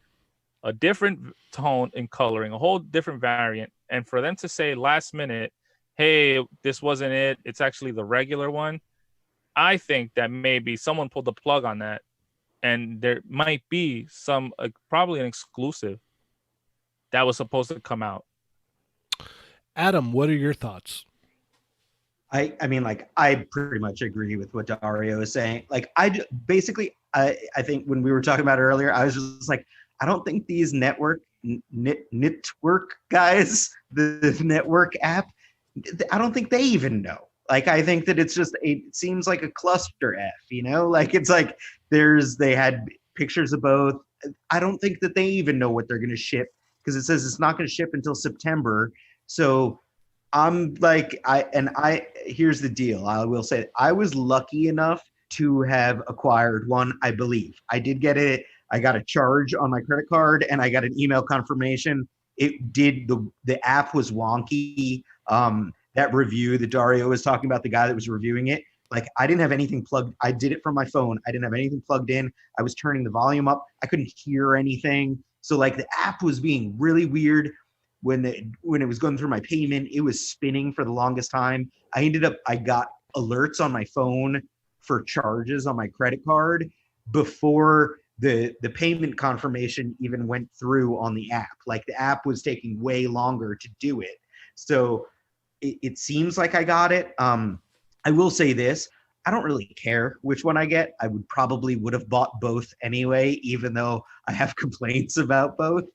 a different tone and coloring, a whole different variant. And for them to say last minute, "Hey, this wasn't it. It's actually the regular one." I think that maybe someone pulled the plug on that, and there might be some probably an exclusive that was supposed to come out. Adam, what are your thoughts? I mean, like, I pretty much agree with what Dario is saying. Like, basically, I think when we were talking about it earlier, I was just like, I don't think these network guys, the network app, I don't think they even know. Like, I think that it seems like a cluster F, you know? Like, it's like they had pictures of both. I don't think that they even know what they're going to ship because it says it's not going to ship until September. So I'm like, here's the deal. I will say I was lucky enough to have acquired one. I believe I did get it. I got a charge on my credit card and I got an email confirmation. It did the app was wonky. That review that Dario was talking about, the guy that was reviewing it, like, I didn't have anything plugged. I did it from my phone. I didn't have anything plugged in. I was turning the volume up. I couldn't hear anything. So like the app was being really weird when it was going through my payment. It was spinning for the longest time. I got alerts on my phone for charges on my credit card before the payment confirmation even went through on the app. Like, the app was taking way longer to do it. So it seems like I got it. I will say this. I don't really care which one I get. I would have bought both anyway, even though I have complaints about both.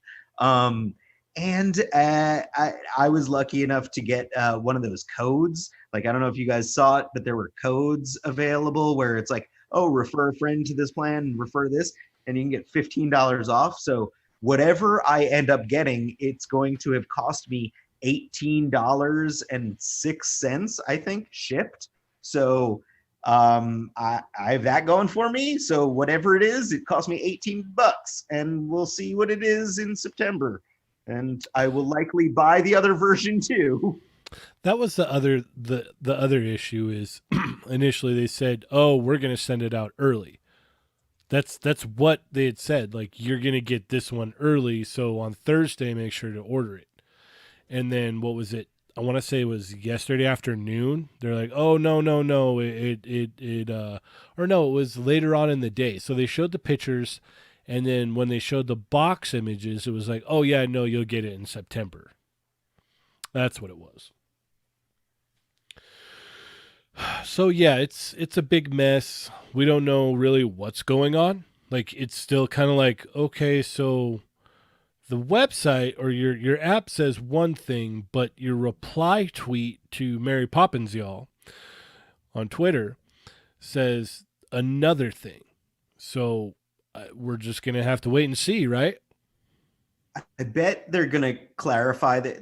And I was lucky enough to get one of those codes. Like, I don't know if you guys saw it, but there were codes available where it's like, oh, refer a friend to this plan and refer this, and you can get $15 off. So whatever I end up getting, it's going to have cost me $18.06, I think, shipped. So I have that going for me. So whatever it is, it cost me $18, and we'll see what it is in September. And I will likely buy the other version too. That was the other issue is initially they said, "Oh, we're going to send it out early." That's what they had said. Like, you're going to get this one early, so on Thursday make sure to order it. And then what was it? I want to say it was yesterday afternoon. They're like, "Oh, no, or no, it was later on in the day." So they showed the pictures, and then when they showed the box images, it was like, "Oh yeah, no, you'll get it in September." That's what it was. So yeah, it's a big mess. We don't know really what's going on. Like, it's still kind of like, okay, so the website or your app says one thing, but your reply tweet to Mary Poppins y'all on Twitter says another thing. So we're just gonna have to wait and see, right? I bet they're going to clarify that.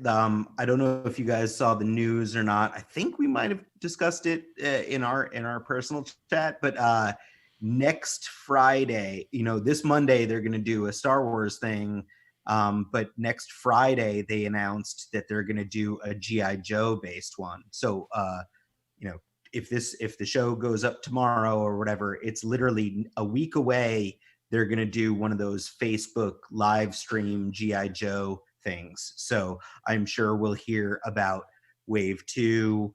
I don't know if you guys saw the news or not. I think we might have discussed it in our personal chat, but next Friday, this Monday, they're going to do a Star Wars thing. But next Friday, they announced that they're going to do a G.I. Joe based one. So, if the show goes up tomorrow or whatever, it's literally a week away. They're going to do one of those Facebook live stream G.I. Joe things. So I'm sure we'll hear about Wave 2,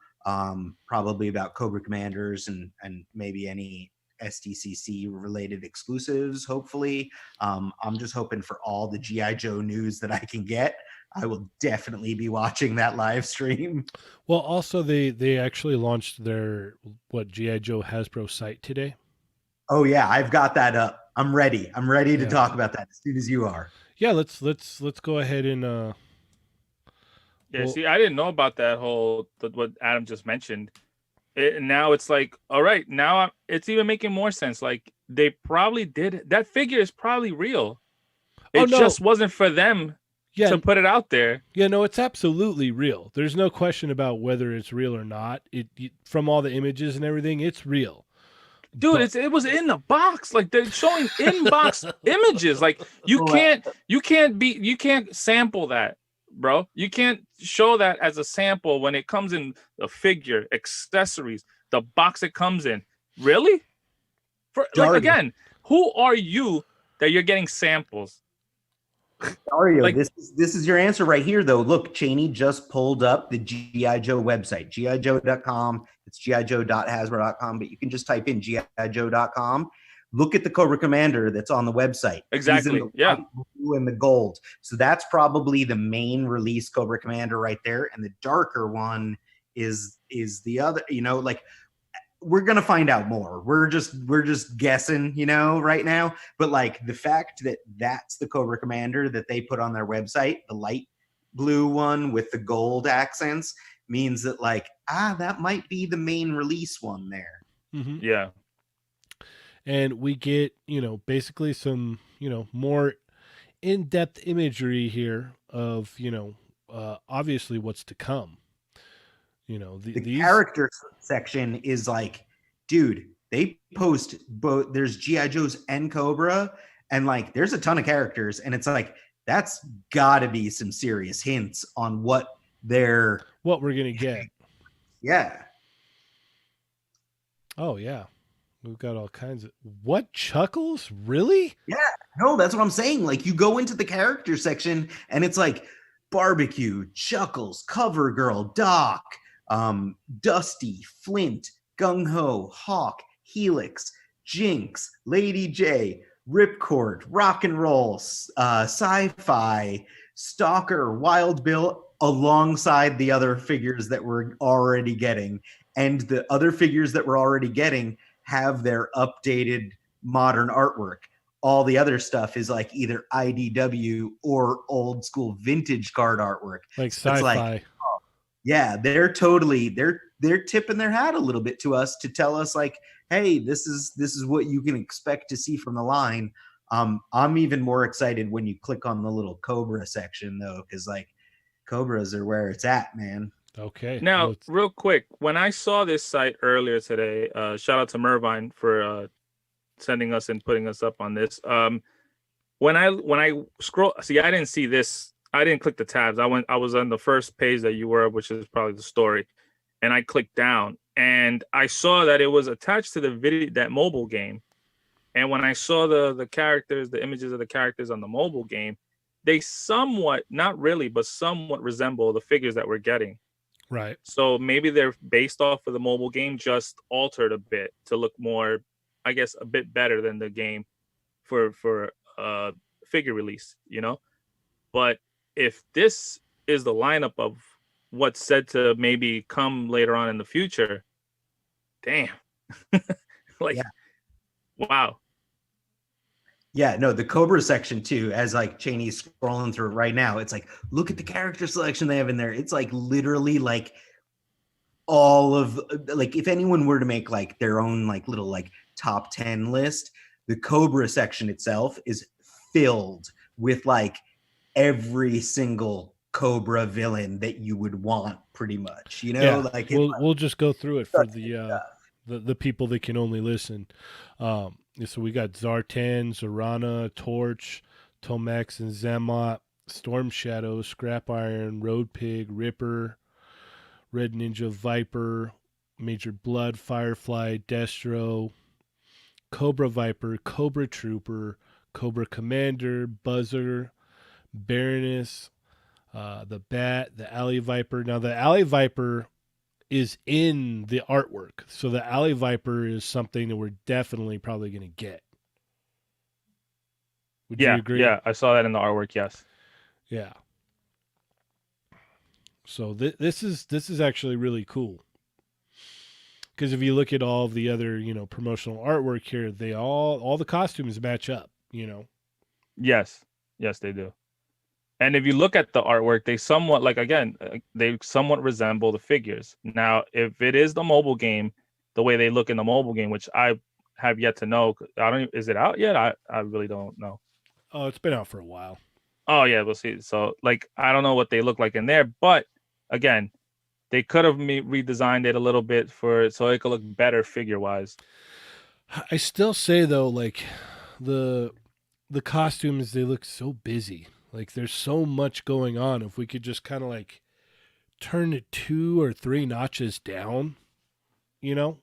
probably about Cobra Commanders and maybe any SDCC related exclusives, hopefully. I'm just hoping for all the G.I. Joe news that I can get. I will definitely be watching that live stream. Well, also they actually launched their GI Joe Hasbro site today. Oh yeah, I've got that up. I'm ready. I'm ready to Yeah. talk about that as soon as you are. Yeah, let's go ahead and Yeah, well, see, I didn't know about that whole what Adam just mentioned. Now it's like, all right, now it's even making more sense. Like, they probably did that figure is probably real. Oh, It no. just wasn't for them yeah, to put it out there. yeah, no, it's absolutely real. There's no question about whether it's real or not. It from all the images and everything, it's real. Dude, But it was in the box. Like they're showing in-box images. Like you can't sample that, bro. You can't show that as a sample when it comes in the figure, accessories, the box it comes in. Really? For like Dario, again, who are you that you're getting samples? Dario, Like this is your answer right here, though. Look, Cheney just pulled up the G.I. Joe website, g.i.joe.com. It's g.i.joe.hasbro.com, but you can just type in g.i.joe.com. Look at the Cobra Commander that's on the website. He's in exactly. the Yeah. white, blue, and the gold. So that's probably the main release Cobra Commander right there. And the darker one is the other, like we're gonna find out more. We're just guessing, right now. But like the fact that that's the Cobra Commander that they put on their website, the light blue one with the gold accents, means that like that might be the main release one there. mhm. Yeah. And we get basically some more in-depth imagery here of obviously what's to come. The These character section is like, dude, they post both. There's GI Joe's and Cobra, and like there's a ton of characters, and it's like that's got to be some serious hints on what they're. what we're gonna get. Yeah. Oh yeah, we've got all kinds of what chuckles really. Yeah, no, that's what I'm saying. Like you go into the character section and it's like barbecue, Chuckles, Cover Girl, Doc, Dusty, Flint, Gung Ho, Hawk, Helix, Jinx, Lady J, Ripcord, Rock and Roll, Sci-Fi, Stalker, Wild Bill, alongside the other figures that we're already getting, and the other figures that we're already getting have their updated modern artwork. All the other stuff is like either IDW or old school vintage card artwork. Like So it's sci-fi. like, yeah, they're tipping their hat a little bit to us to tell us like, hey, this is what you can expect to see from the line. I'm even more excited when you click on the little Cobra section though, because like Cobras are where it's at, man. Okay. Now, Well, real quick, when I saw this site earlier today, shout out to Mervine for sending us and putting us up on this. When I scroll, see, I didn't see this. I didn't click the tabs. I was on the first page that you were, which is probably the story, and I clicked down and I saw that it was attached to the video, that mobile game. And when I saw the characters, the images of the characters on the mobile game, they somewhat, not really, but somewhat resemble the figures that we're getting. right. So maybe they're based off of the mobile game, just altered a bit to look more, I guess, a bit better than the game for figure release, But if this is the lineup of what's said to maybe come later on in the future, damn, like, Yeah. wow. Yeah, no, the Cobra section too, as like Cheney's scrolling through it right now, it's like, look at the character selection they have in there. It's like literally like all of like if anyone were to make like their own like little like top 10 list, the Cobra section itself is filled with like every single Cobra villain that you would want pretty much, Yeah. like We'll just go through it for such good the stuff. the people that can only listen. So we got Zartan, Zorana, Torch, Tomex and Zammot, Storm Shadow, Scrap Iron, Road Pig, Ripper, Red Ninja, Viper, Major Blood, Firefly, Destro, Cobra Viper, Cobra Trooper, Cobra Commander, Buzzer, Baroness, the Bat, the Alley Viper. Now the Alley Viper is in the artwork, so the Alley Viper is something that we're definitely probably going to get. Would you agree? Yeah, I saw that in the artwork. Yes. Yeah. So this is actually really cool because if you look at all the other promotional artwork here, they all the costumes match up. Yes, they do. And if you look at the artwork, they somewhat they somewhat resemble the figures. Now, if it is the mobile game, the way they look in the mobile game, which I have yet to know, is it out yet? I really don't know. Oh, it's been out for a while. Oh yeah, we'll see. So like, I don't know what they look like in there, but again, they could have redesigned it a little bit so it could look better figure wise. I still say though, like the the costumes, they look so busy. Like there's so much going on. If we could just kind of like turn it 2 or 3 notches down, you know?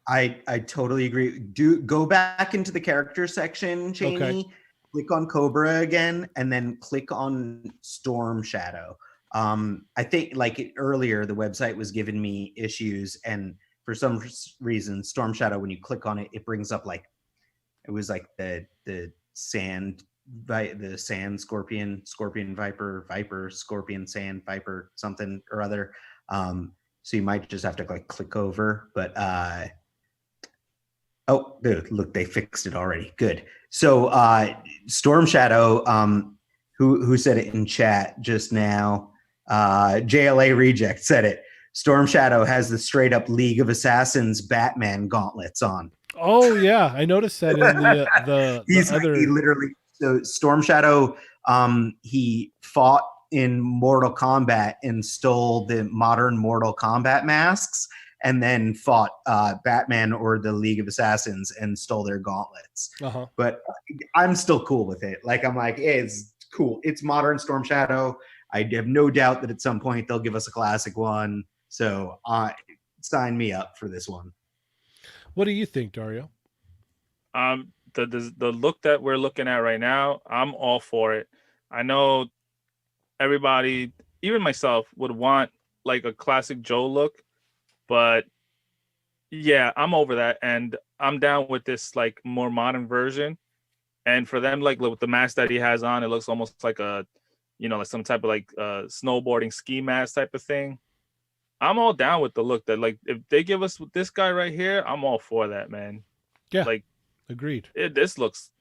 I totally agree. Do go back into the character section, Okay. Cheney. Click on Cobra again, and then click on Storm Shadow. I think earlier, the website was giving me issues, and for some reason, Storm Shadow, when you click on it, it brings up like it was like the sand, the sand scorpion, scorpion viper, viper scorpion sand viper something or other. So you might just have to like click over, but oh, look, they fixed it already. Good. So Storm Shadow, who said it in chat just now, JLA Reject said it. Storm Shadow has the straight up League of Assassins Batman gauntlets on. Oh yeah, I noticed that in the He's like, he other. literally, so Storm Shadow, he fought in Mortal Kombat and stole the modern Mortal Kombat masks, and then fought Batman or the League of Assassins and stole their gauntlets. Uh-huh. But I'm still cool with it. Like, I'm like, hey, it's cool. It's modern Storm Shadow. I have no doubt that at some point they'll give us a classic one. So sign me up for this one. What do you think, Dario? The look that we're looking at right now, I'm all for it. I know everybody, even myself, would want like a classic Joe look, but yeah, I'm over that, and I'm down with this like more modern version. And for them, like with the mask that he has on, it looks almost like a, like some type of like snowboarding ski mask type of thing. I'm all down with the look. That like if they give us this guy right here, I'm all for that, man. Yeah, Like agreed. this looks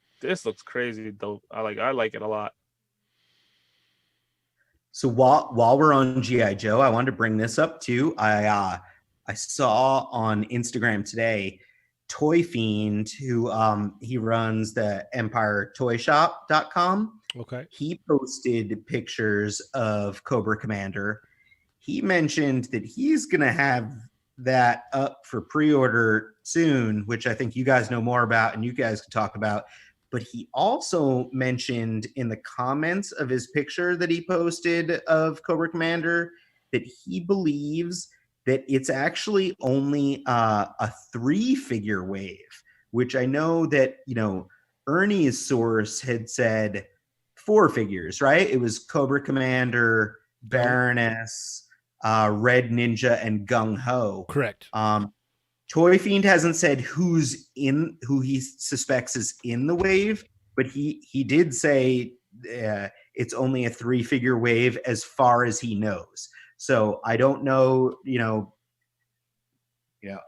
crazy though. I like it a lot. So while we're on GI Joe, I wanted to bring this up too. I saw on Instagram today, Toy Fiend, who he runs the EmpireToyShop.com. Okay. He posted pictures of Cobra Commander. He mentioned that he's gonna have that up for pre-order soon, which I think you guys know more about and you guys can talk about. But he also mentioned in the comments of his picture that he posted of Cobra Commander that he believes that it's actually only a 3-figure wave, which I know that, Ernie's source had said 4 figures, right? It was Cobra Commander, Baroness, Red Ninja, and Gung Ho. Correct. Toy Fiend hasn't said who he suspects is in the wave, but he did say it's only a 3-figure wave as far as he knows. So I don't know,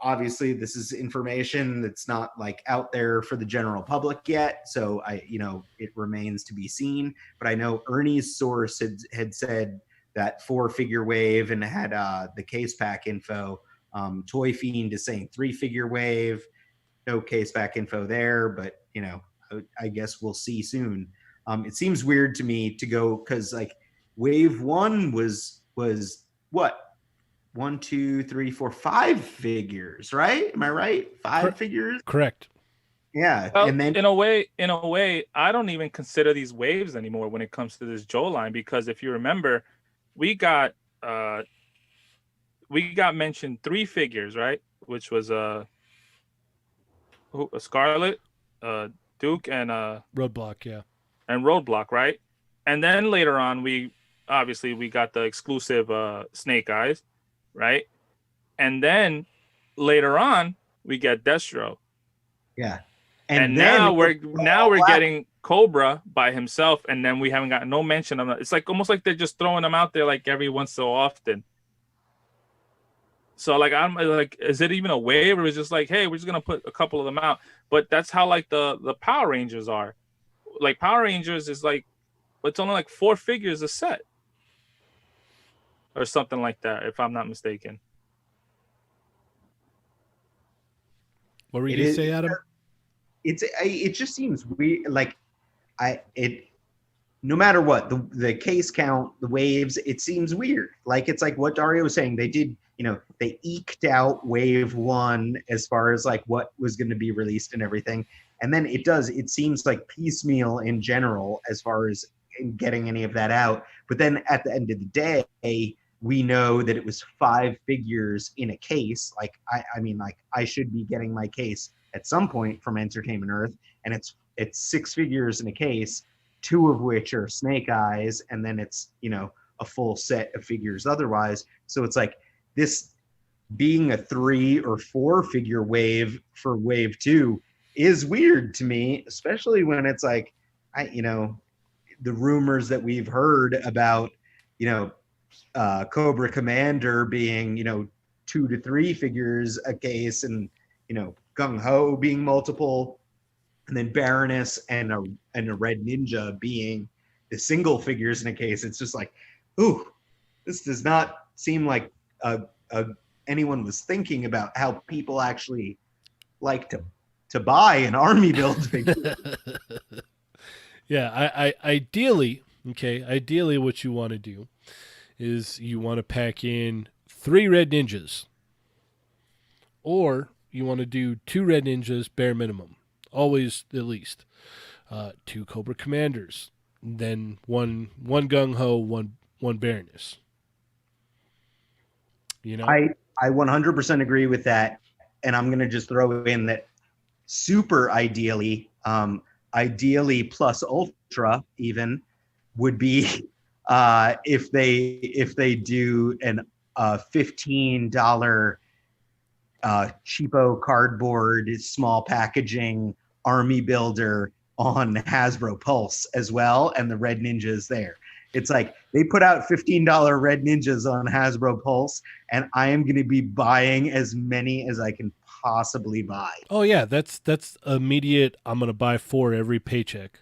obviously this is information that's not like out there for the general public yet. So it remains to be seen. But I know Ernie's source had said that 4-figure wave and had the case pack info. Toy Fiend is saying 3-figure wave, no case pack info there, but I guess we'll see soon. It seems weird to me to go because like wave 1 was what, 1, 2, 3, 4, 5 figures, right? Am I right? 5 figures? Correct. Yeah. Well, And then in a way, I don't even consider these waves anymore when it comes to this Joe line, because if you remember, we got mentioned 3 figures, right? Which was Scarlet, Duke, and Roadblock, yeah. and Roadblock, right? And then later on, we got the exclusive Snake Eyes, right? And then later on, we get Destro. yeah. And then now we're getting Cobra by himself, and then we haven't gotten no mention of it. It's like almost like they're just throwing them out there like every once so often. So like I'm like, is it even a wave, or is it just like, hey, we're just gonna put a couple of them out? But that's how like the Power Rangers are. Like Power Rangers is like, it's only like 4 figures a set, or something like that, if I'm not mistaken. What were you gonna say, Adam? It just seems weird. Like no matter what the case count, the waves, it seems weird. Like it's like what Dario was saying. They did they eked out wave one as far as like what was going to be released and everything. And then it seems like piecemeal in general as far as getting any of that out. But then at the end of the day, we know that it was 5 figures in a case. Like, I mean, like I should be getting my case at some point from Entertainment Earth, and it's 6 figures in a case, 2 of which are Snake Eyes, and then it's a full set of figures otherwise. So it's like this being a 3 or 4 figure wave for wave 2 is weird to me, especially when it's like the rumors that we've heard about Cobra Commander being 2 to 3 figures a case, and Gung Ho being multiple, and then Baroness and a Red Ninja being the single figures in a case. It's just like, ooh, this does not seem like anyone was thinking about how people actually like to buy an army build figure. Yeah, I ideally what you want to do is you want to pack in 3 Red Ninjas, or you want to do 2 Red Ninjas bare minimum, always at least 2 Cobra Commanders, then one Gung Ho, one Baroness. I 100% agree with that, and I'm gonna just throw in that super ideally, ideally plus ultra even would be if they do an $15 cheapo cardboard small packaging army builder on Hasbro Pulse as well, and the Red Ninja is there. It's like they put out $15 Red Ninjas on Hasbro Pulse, and I am going to be buying as many as I can possibly buy. Oh yeah, that's immediate. I'm going to buy 4 every paycheck.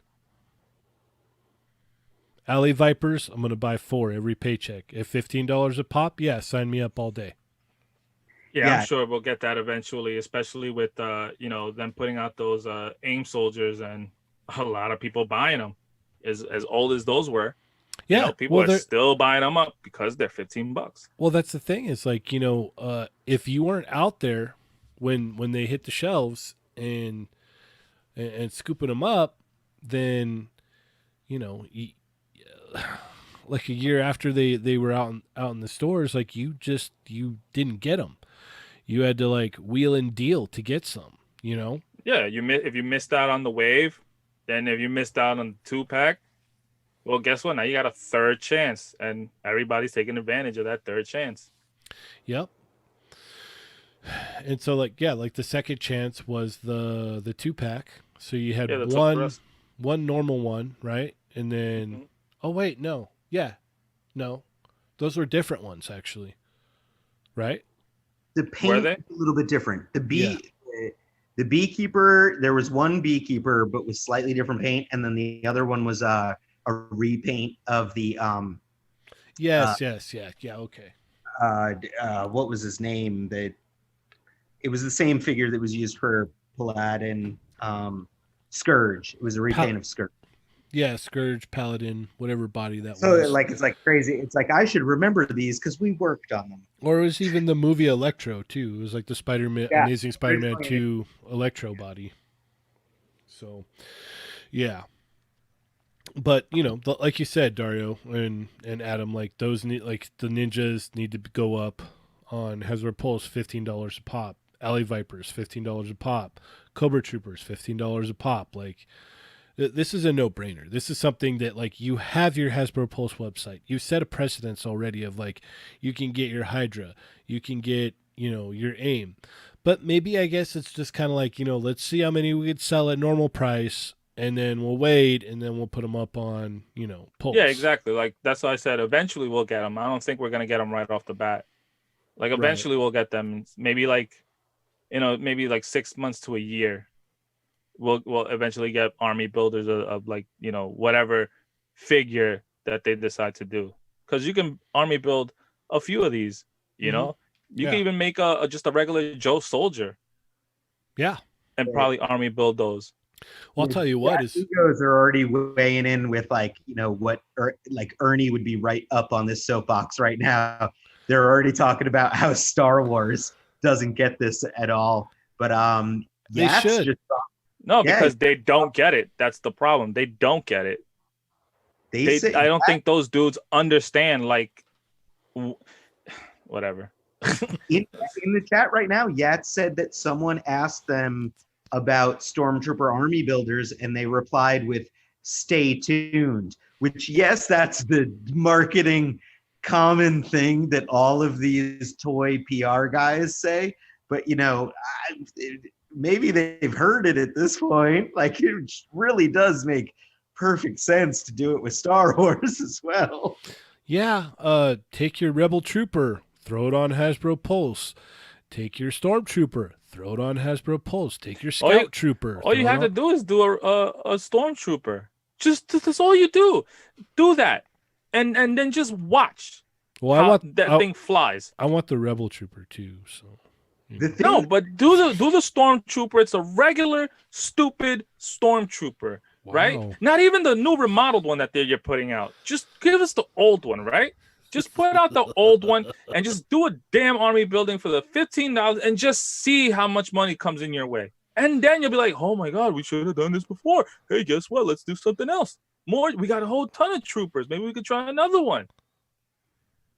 Alley Vipers, I'm going to buy 4 every paycheck. If $15 a pop, yeah, sign me up all day. Yeah, I'm sure we'll get that eventually, especially with them putting out those AIM soldiers and a lot of people buying them. As old as those were, yeah, people are still buying them up because they're $15. Well, that's the thing. Is like if you weren't out there when they hit the shelves and scooping them up, then like a year after they were out in the stores, like you didn't get them. You had to like wheel and deal to get some. Yeah, if you missed out on the wave, then if you missed out on the 2-pack, well, guess what? Now you got a third chance, and everybody's taking advantage of that third chance. Yep. And so like the second chance was the 2-pack. So you had one normal one, right? And then oh wait, no. Yeah. No. Those were different ones actually. Right? The paint was a little bit different. The beekeeper, there was one beekeeper but with slightly different paint, and then the other one was a repaint of the yeah, okay. What was his name? It was the same figure that was used for Paladin, Scourge. It was a repaint of Scourge. Yeah, Scourge, Paladin, whatever body that was. So it's like crazy. It's like I should remember these because we worked on them. Or it was even the movie Electro too. It was like the Amazing Spider-Man 2 Electro body. So, yeah. But like you said, Dario and Adam, like those like the ninjas need to go up on Hasbro Pulse, $15 a pop. Alley Vipers, $15 a pop. Cobra Troopers, $15 a pop. Like this is a no-brainer. This is something that like you have your Hasbro Pulse website. You've set a precedence already of like you can get your Hydra, you can get your AIM, but maybe I guess it's just kind of like let's see how many we could sell at normal price, and then we'll wait, and then we'll put them up on Pulse. Yeah, exactly. Like that's what I said. Eventually we'll get them. I don't think we're gonna get them right off the bat. Like eventually we'll get them. Maybe like maybe like 6 months to a year. We'll eventually get army builders of like whatever figure that they decide to do, because you can army build a few of these. You can even make just a regular Joe soldier. Yeah, and probably army build those. Well, I'll tell you what egos are already weighing in with like what like Ernie would be right up on this soapbox right now. they're already talking about how Star Wars doesn't get this at all. But They Yats should. just No, yeah, because they don't get it. That's the problem. They don't get it. they say I don't think those dudes understand. Like, whatever. in the chat right now, Yats said that someone asked them about Stormtrooper army builders, and they replied with "Stay tuned." Which, yes, that's the marketing common thing that all of these toy PR guys say. But maybe they've heard it at this point. Like, it really does make perfect sense to do it with Star Wars as well. Yeah, take your Rebel Trooper, throw it on Hasbro Pulse. Take your Stormtrooper, throw it on Hasbro Pulse. Take your Scout Trooper. All you have to do is do a Stormtrooper. Just that's all you do. Do that, and then just watch how that thing flies. I want the Rebel Trooper too. So no, but do the Stormtrooper. It's a regular stupid Stormtrooper, right? Not even the new remodeled one that you're putting out. Just give us the old one, right? Just put out the old one and just do a damn army building for the $15 and just see how much money comes in your way. And then you'll be like, oh my God, we should have done this before. Hey, guess what? Let's do something else. We got a whole ton of troopers. Maybe we could try another one.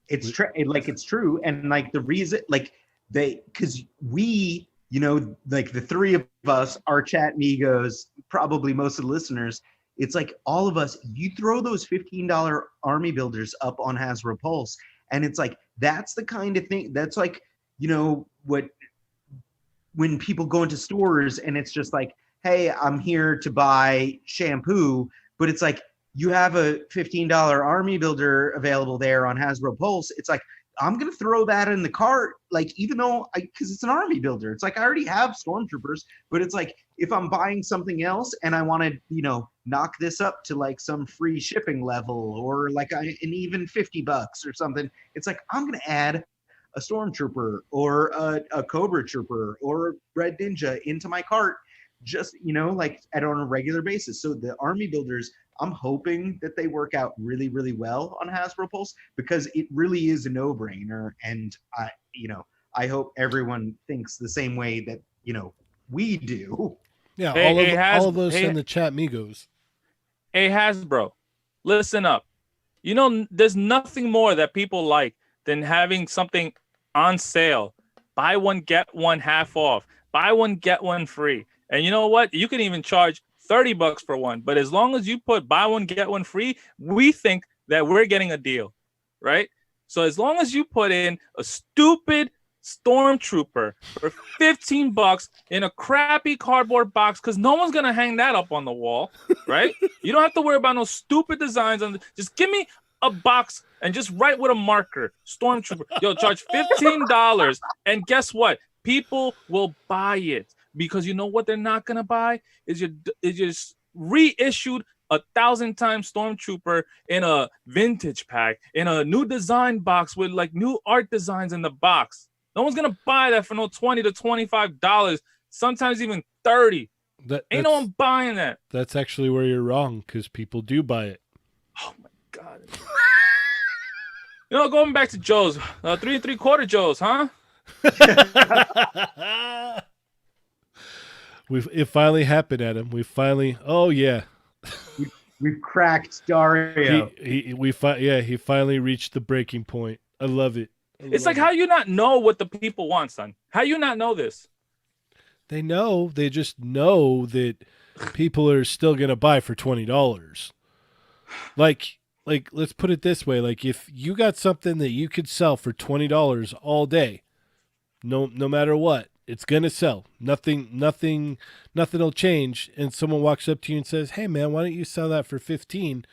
It's true. And like the reason, like because we, like the three of us, our chat amigos, probably most of the listeners, it's like all of us, you throw those $15 army builders up on Hasbro Pulse, and it's like, that's the kind of thing, that's like, when people go into stores and it's just like, hey, I'm here to buy shampoo, but it's like, you have a $15 army builder available there on Hasbro Pulse. It's like, I'm going to throw that in the cart, like, even though because it's an army builder. It's like, I already have Stormtroopers, but it's like, if I'm buying something else and I want to, knock this up to like some free shipping level or like an even $50 or something, it's like, I'm going to add a Stormtrooper or a Cobra Trooper or a Red Ninja into my cart, just, like on a regular basis. So the army builders, I'm hoping that they work out really, really well on Hasbro Pulse, because it really is a no-brainer. And I hope everyone thinks the same way that, we do. Yeah, all of us in the chat amigos. Hey, Hasbro, listen up. There's nothing more that people like than having something on sale. Buy one, get one half off. Buy one, get one free. And you know what? You can even charge $30 for one. But as long as you put buy one, get one free, we think that we're getting a deal, right? So as long as you put in a stupid Stormtrooper for $15 in a crappy cardboard box, because no one's going to hang that up on the wall, right? You don't have to worry about no stupid designs. Just give me a box and just write with a marker, Stormtrooper. You'll charge $15. And guess what? People will buy it. Because you know what they're not gonna buy is your reissued 1,000 times Stormtrooper in a vintage pack, in a new design box with like new art designs in the box. No one's gonna buy that for no $20 to $25, sometimes even $30. Ain't no one buying that. That's actually where you're wrong, because people do buy it. Oh my God. Going back to Joe's, 3 3/4 Joe's, huh? It finally happened, Adam. Oh yeah, we've cracked Dario. He finally reached the breaking point. I love it. It's like, how you not know what the people want, son? How you not know this? They know. They just know that people are still gonna buy for $20. Like let's put it this way: like, if you got something that you could sell for $20 all day, no matter what, it's gonna sell. Nothing will change. And someone walks up to you and says, "Hey man, why don't you sell that for 15?"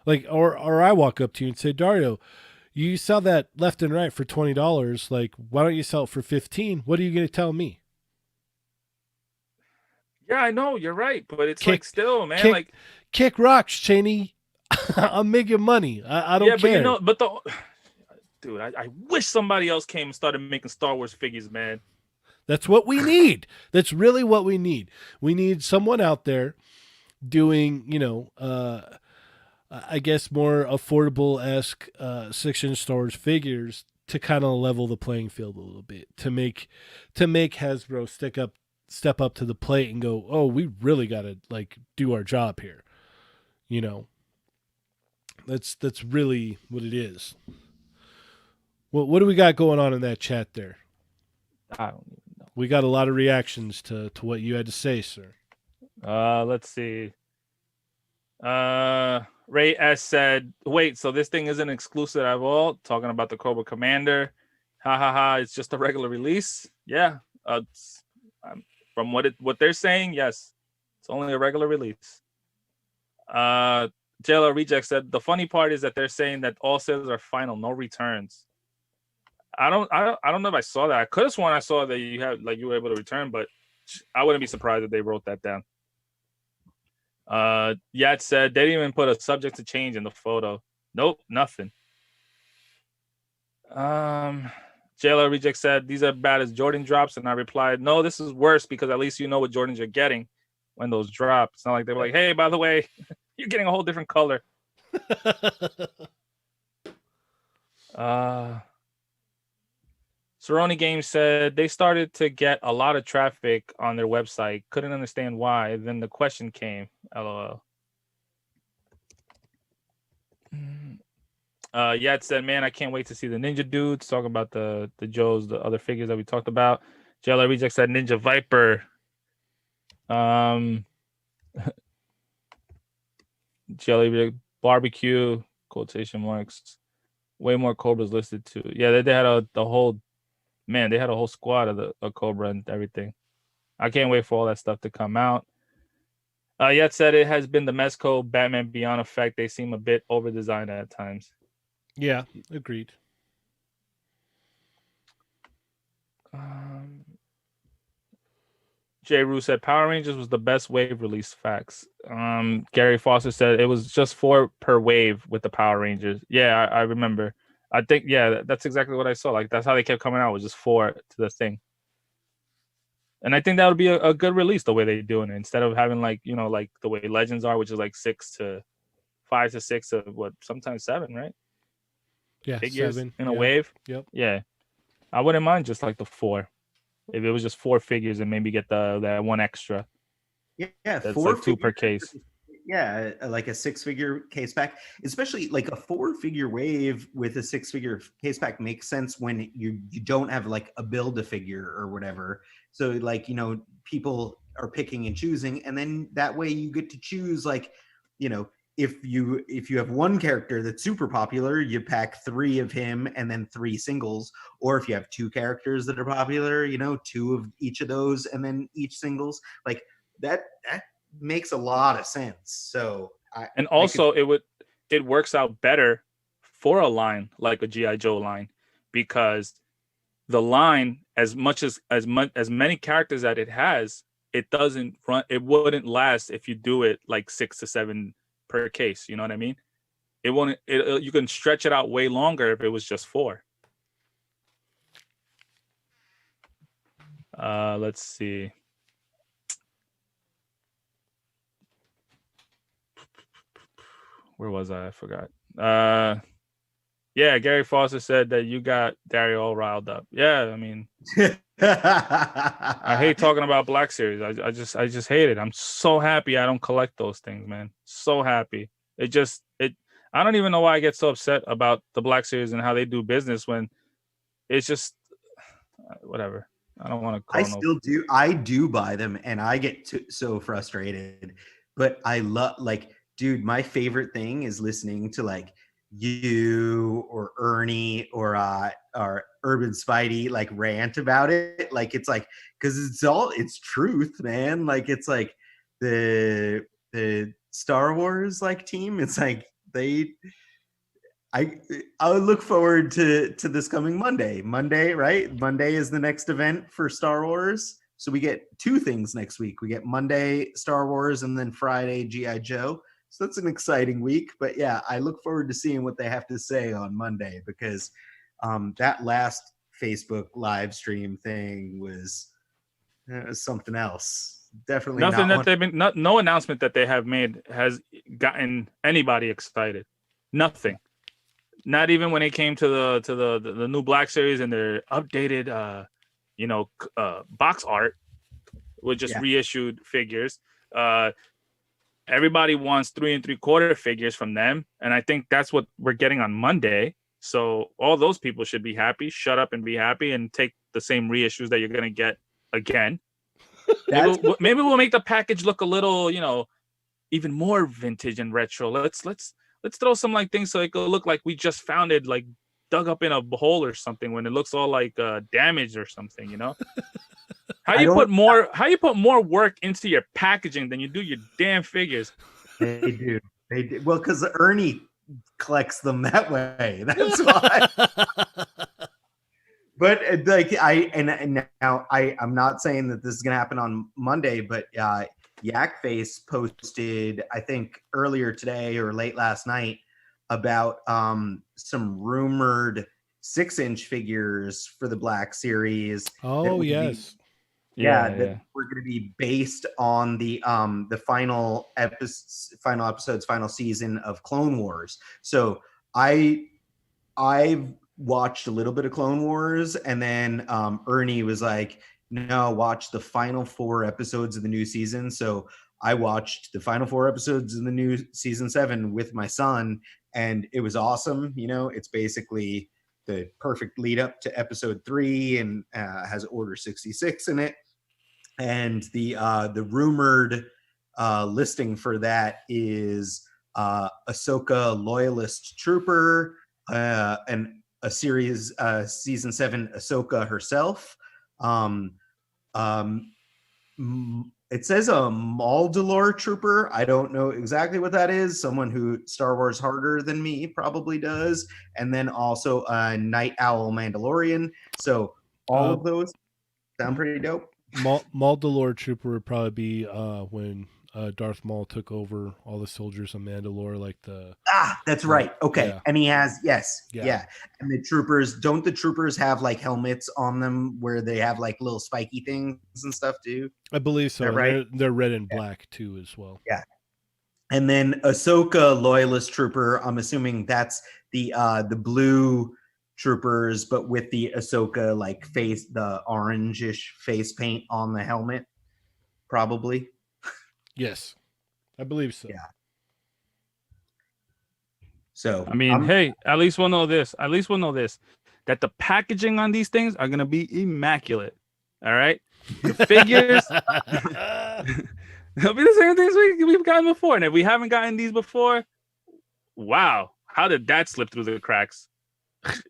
Like, or I walk up to you and say, "Dario, you sell that left and right for $20. Like, why don't you sell it for 15? What are you gonna tell me?" Yeah, I know, you're right, but it's like, still, man, kick rocks, Cheney. I'm making money. I don't care. Dude, I wish somebody else came and started making Star Wars figures, man. That's what we need. That's really what we need. We need someone out there doing, I guess more affordable-esque 6-inch Star Wars figures to kind of level the playing field a little bit, to make Hasbro step up to the plate and go, oh, we really got to like do our job here. You know, that's really what it is. What do we got going on in that chat there? I don't even know. We got a lot of reactions to what you had to say, sir. Let's see. Ray S said, "Wait, so this thing isn't exclusive at all?" Talking about the Cobra Commander. Ha ha ha! It's just a regular release. Yeah. From what they're saying, yes, it's only a regular release. JLR Reject said the funny part is that they're saying that all sales are final, no returns. I don't know if I saw that. I could have sworn I saw that you were able to return, but I wouldn't be surprised if they wrote that down. Yat said they didn't even put a subject to change in the photo. Nope, nothing. JLR Reject said these are bad as Jordan drops, and I replied, no, this is worse because at least you know what Jordans you're getting when those drop. It's not like they were like, hey, by the way, you're getting a whole different color. Cerrone Games said they started to get a lot of traffic on their website. Couldn't understand why. Then the question came. LOL. Yat said, man, I can't wait to see the Ninja Dudes. Talking about the Joes, the other figures that we talked about. JLR Reject said Ninja Viper. Jelly Barbecue, quotation marks. Way more Cobras listed too. Yeah, they had they had a whole squad of a Cobra and everything. I can't wait for all that stuff to come out. Yet said it has been the Mezco Batman Beyond effect. They seem a bit over designed at times. Yeah, agreed. Jay Rue said Power Rangers was the best wave release. Facts. Gary Foster said it was just 4 per wave with the Power Rangers. Yeah, I remember. I think, yeah, that's exactly what I saw. Like, that's how they kept coming out, was just 4 to the thing. And I think that would be a good release the way they're doing it, instead of having like the way Legends are, which is like 5 to 6 to what, sometimes 7, right? Yeah, Figures 7 in a wave. Yep. Yeah, I wouldn't mind just like the 4. If it was just 4 figures and maybe get that one extra. Yeah, that's 4 like 2 per case. Yeah, like a 6-figure case pack, especially like a 4-figure wave with a 6-figure case pack makes sense when you don't have like a Build-A-Figure or whatever. So like, people are picking and choosing, and then that way you get to choose, like, if you have one character that's super popular, you pack 3 of him and then 3 singles. Or if you have 2 characters that are popular, 2 of each of those and then each singles. Like that makes a lot of sense. So it works out better for a line like a G.I. Joe line, because the line, as many characters that it has, it wouldn't last if you do it like 6 to 7 per case. You know what I mean? It won't. You can stretch it out way longer if it was just 4. Let's see. Where was I? I forgot. Yeah, Gary Foster said that you got Dario all riled up. Yeah, I mean, I hate talking about Black Series. I just hate it. I'm so happy I don't collect those things, man. So happy. I don't even know why I get so upset about the Black Series and how they do business when it's just whatever. I don't want to call. I do buy them, and I get so frustrated. But I love, like, dude, my favorite thing is listening to like you or Ernie or Urban Spidey like rant about it. Like, it's like, because it's truth, man. Like, it's like the Star Wars like team. It's like I look forward to this coming Monday. Monday, right? Monday is the next event for Star Wars. So we get 2 things next week. We get Monday Star Wars and then Friday G.I. Joe. So that's an exciting week. But yeah, I look forward to seeing what they have to say on Monday, because that last Facebook live stream thing was something else. Definitely nothing not that they've been. No announcement that they have made has gotten anybody excited. Nothing. Not even when it came to the new Black Series and their updated box art with just Yeah. reissued figures. Everybody wants 3 3/4 figures from them, and I think that's what we're getting on Monday. So all those people should be happy. Shut up and be happy, and take the same reissues that you're gonna get again. That's Maybe we'll make the package look a little, even more vintage and retro. Let's throw some like things so it could look like we just found it, like dug up in a hole or something, when it looks all like damaged or something. How I you don't. put more work into your packaging than you do your damn figures? They do. They do. Well, because Ernie collects them that way. That's why. But like and now I'm not saying that this is gonna happen on Monday, but Yakface posted, I think earlier today or late last night, about some rumored 6-inch figures for the Black Series. That Oh would be, yes. that were going to be based on the final episodes, final season of Clone Wars. So I've watched a little bit of Clone Wars, and then Ernie was like, "No, watch the final 4 episodes of the new season." So I watched the final 4 episodes of the new season 7 with my son, and it was awesome. It's basically the perfect lead up to episode 3, and has Order 66 in it. And the rumored listing for that is Ahsoka Loyalist Trooper, and a series season 7 Ahsoka herself. Um, um, it says a Maldalore Trooper. I don't know exactly what that is. Someone who Star Wars harder than me probably does. And then also a Night Owl Mandalorian. So all of those sound pretty dope. Maldalore Trooper would probably be when Darth Maul took over all the soldiers of Mandalore, like the That's right. Okay. Yeah. And he has, yes. Yeah. Yeah. And don't the troopers have like helmets on them where they have like little spiky things and stuff too? I believe so. Is that right? They're red and black too as well. Yeah. And then Ahsoka Loyalist Trooper, I'm assuming that's the blue troopers, but with the Ahsoka like face, the orangish face paint on the helmet, probably. Yes, I believe so. Yeah. So I mean, hey, at least we'll know this. That the packaging on these things are gonna be immaculate. All right, the figures. They'll be the same things we've gotten before, and if we haven't gotten these before, wow, how did that slip through the cracks?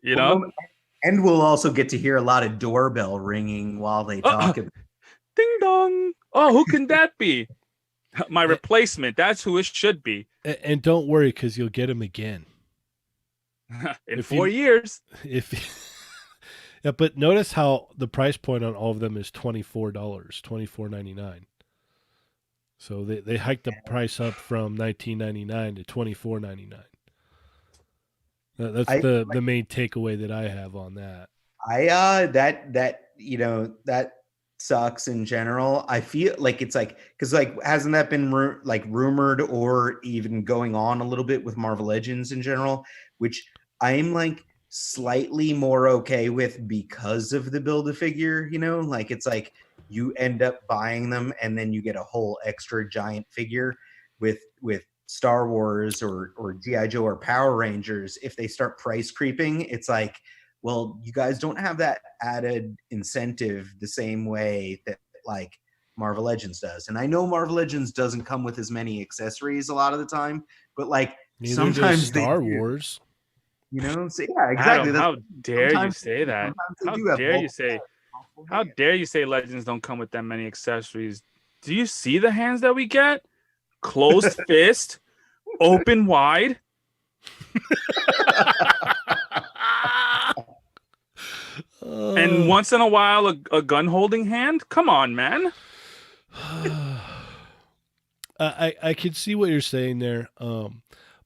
And we'll also get to hear a lot of doorbell ringing while they talk. Ding dong! Oh, who can that be? My replacement. That's who it should be. And don't worry, because you'll get them again in 4 years. Yeah, but notice how the price point on all of them is $24, $24.99. So they hiked the price up from $19.99 to $24.99. That's the main takeaway that I have on that. That sucks in general. I feel like it's like, because like hasn't that been rumored or even going on a little bit with Marvel Legends in general, which I'm like slightly more okay with because of the Build-A-Figure. Like it's like you end up buying them and then you get a whole extra giant figure with Star Wars or G.I. Joe or Power Rangers. If they start price creeping, it's like, well, you guys don't have that added incentive the same way that like Marvel Legends does. And I know Marvel Legends doesn't come with as many accessories a lot of the time, but like neither sometimes does Star Wars. So yeah, exactly. Adam, how dare you say that? How dare you say Legends don't come with that many accessories? Do you see the hands that we get? Closed fist, open wide. And once in a while, a gun holding hand. Come on, man. I can see what you're saying there.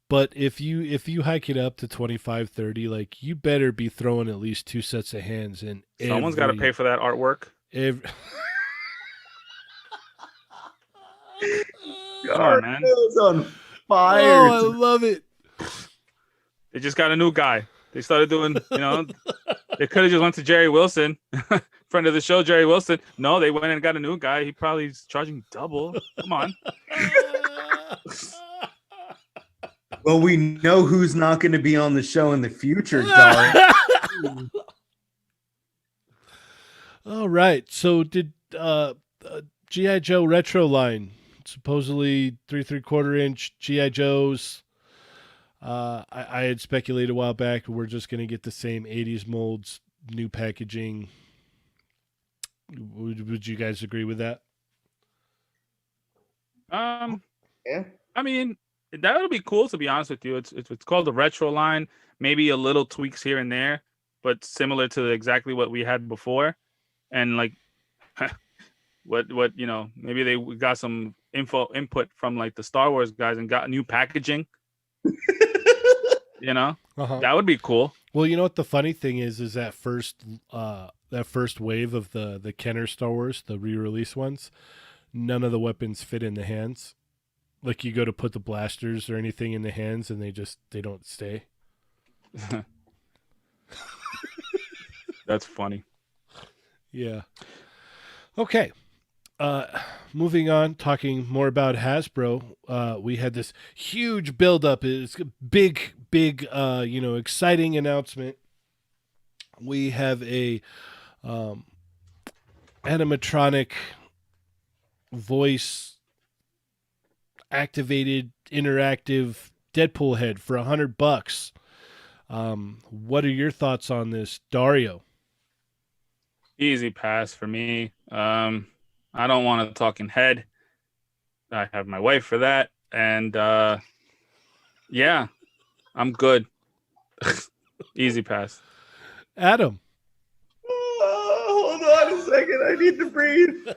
But if you hike it up to 25, 30, like you better be throwing at least 2 sets of hands in. Someone's got to pay for that artwork. Come on, man. On fire. Oh, I love it. They just got a new guy. They started doing, they could have just went to Jerry Wilson, friend of the show, Jerry Wilson. No, they went and got a new guy. He probably is charging double. Come on. Well, we know who's not going to be on the show in the future, Dar. All right. So did G.I. Joe retro line, supposedly 3/4 inch G.I. Joes. I had speculated a while back we're just going to get the same 80s molds, new packaging. Would you guys agree with that? Yeah. I mean, that would be cool, to be honest with you. It's called the retro line. Maybe a little tweaks here and there, but similar to exactly what we had before. And like, what maybe they got some input from like the Star Wars guys and got new packaging. That would be cool. Well, you know what the funny thing is that first wave of the Kenner Star Wars, the re-release ones, none of the weapons fit in the hands. Like you go to put the blasters or anything in the hands and they don't stay. That's funny. Yeah. Okay. Moving on, talking more about Hasbro. We had this huge buildup. It's a big, exciting announcement. We have a animatronic voice activated interactive Deadpool head for $100. What are your thoughts on this, Dario? Easy pass for me. I don't want a talking head. I have my wife for that. And yeah, I'm good. Easy pass. Adam. Hold on a second. I need to breathe.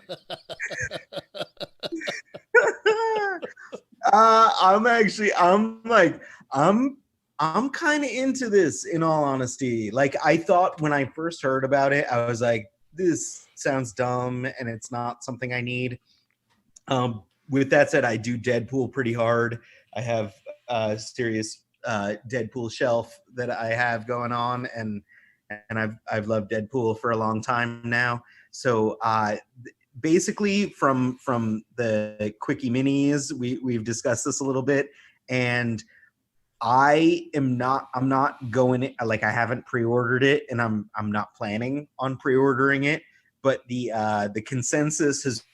I'm kind of into this, in all honesty. Like, I thought when I first heard about it, I was like, this sounds dumb and it's not something I need. With that said, I do Deadpool pretty hard. I have a serious Deadpool shelf that I have going on, and I've loved Deadpool for a long time now. So basically, from the Quickie Minis, we've discussed this a little bit, and I'm not going, like, I haven't pre-ordered it, and I'm not planning on pre-ordering it. But the consensus has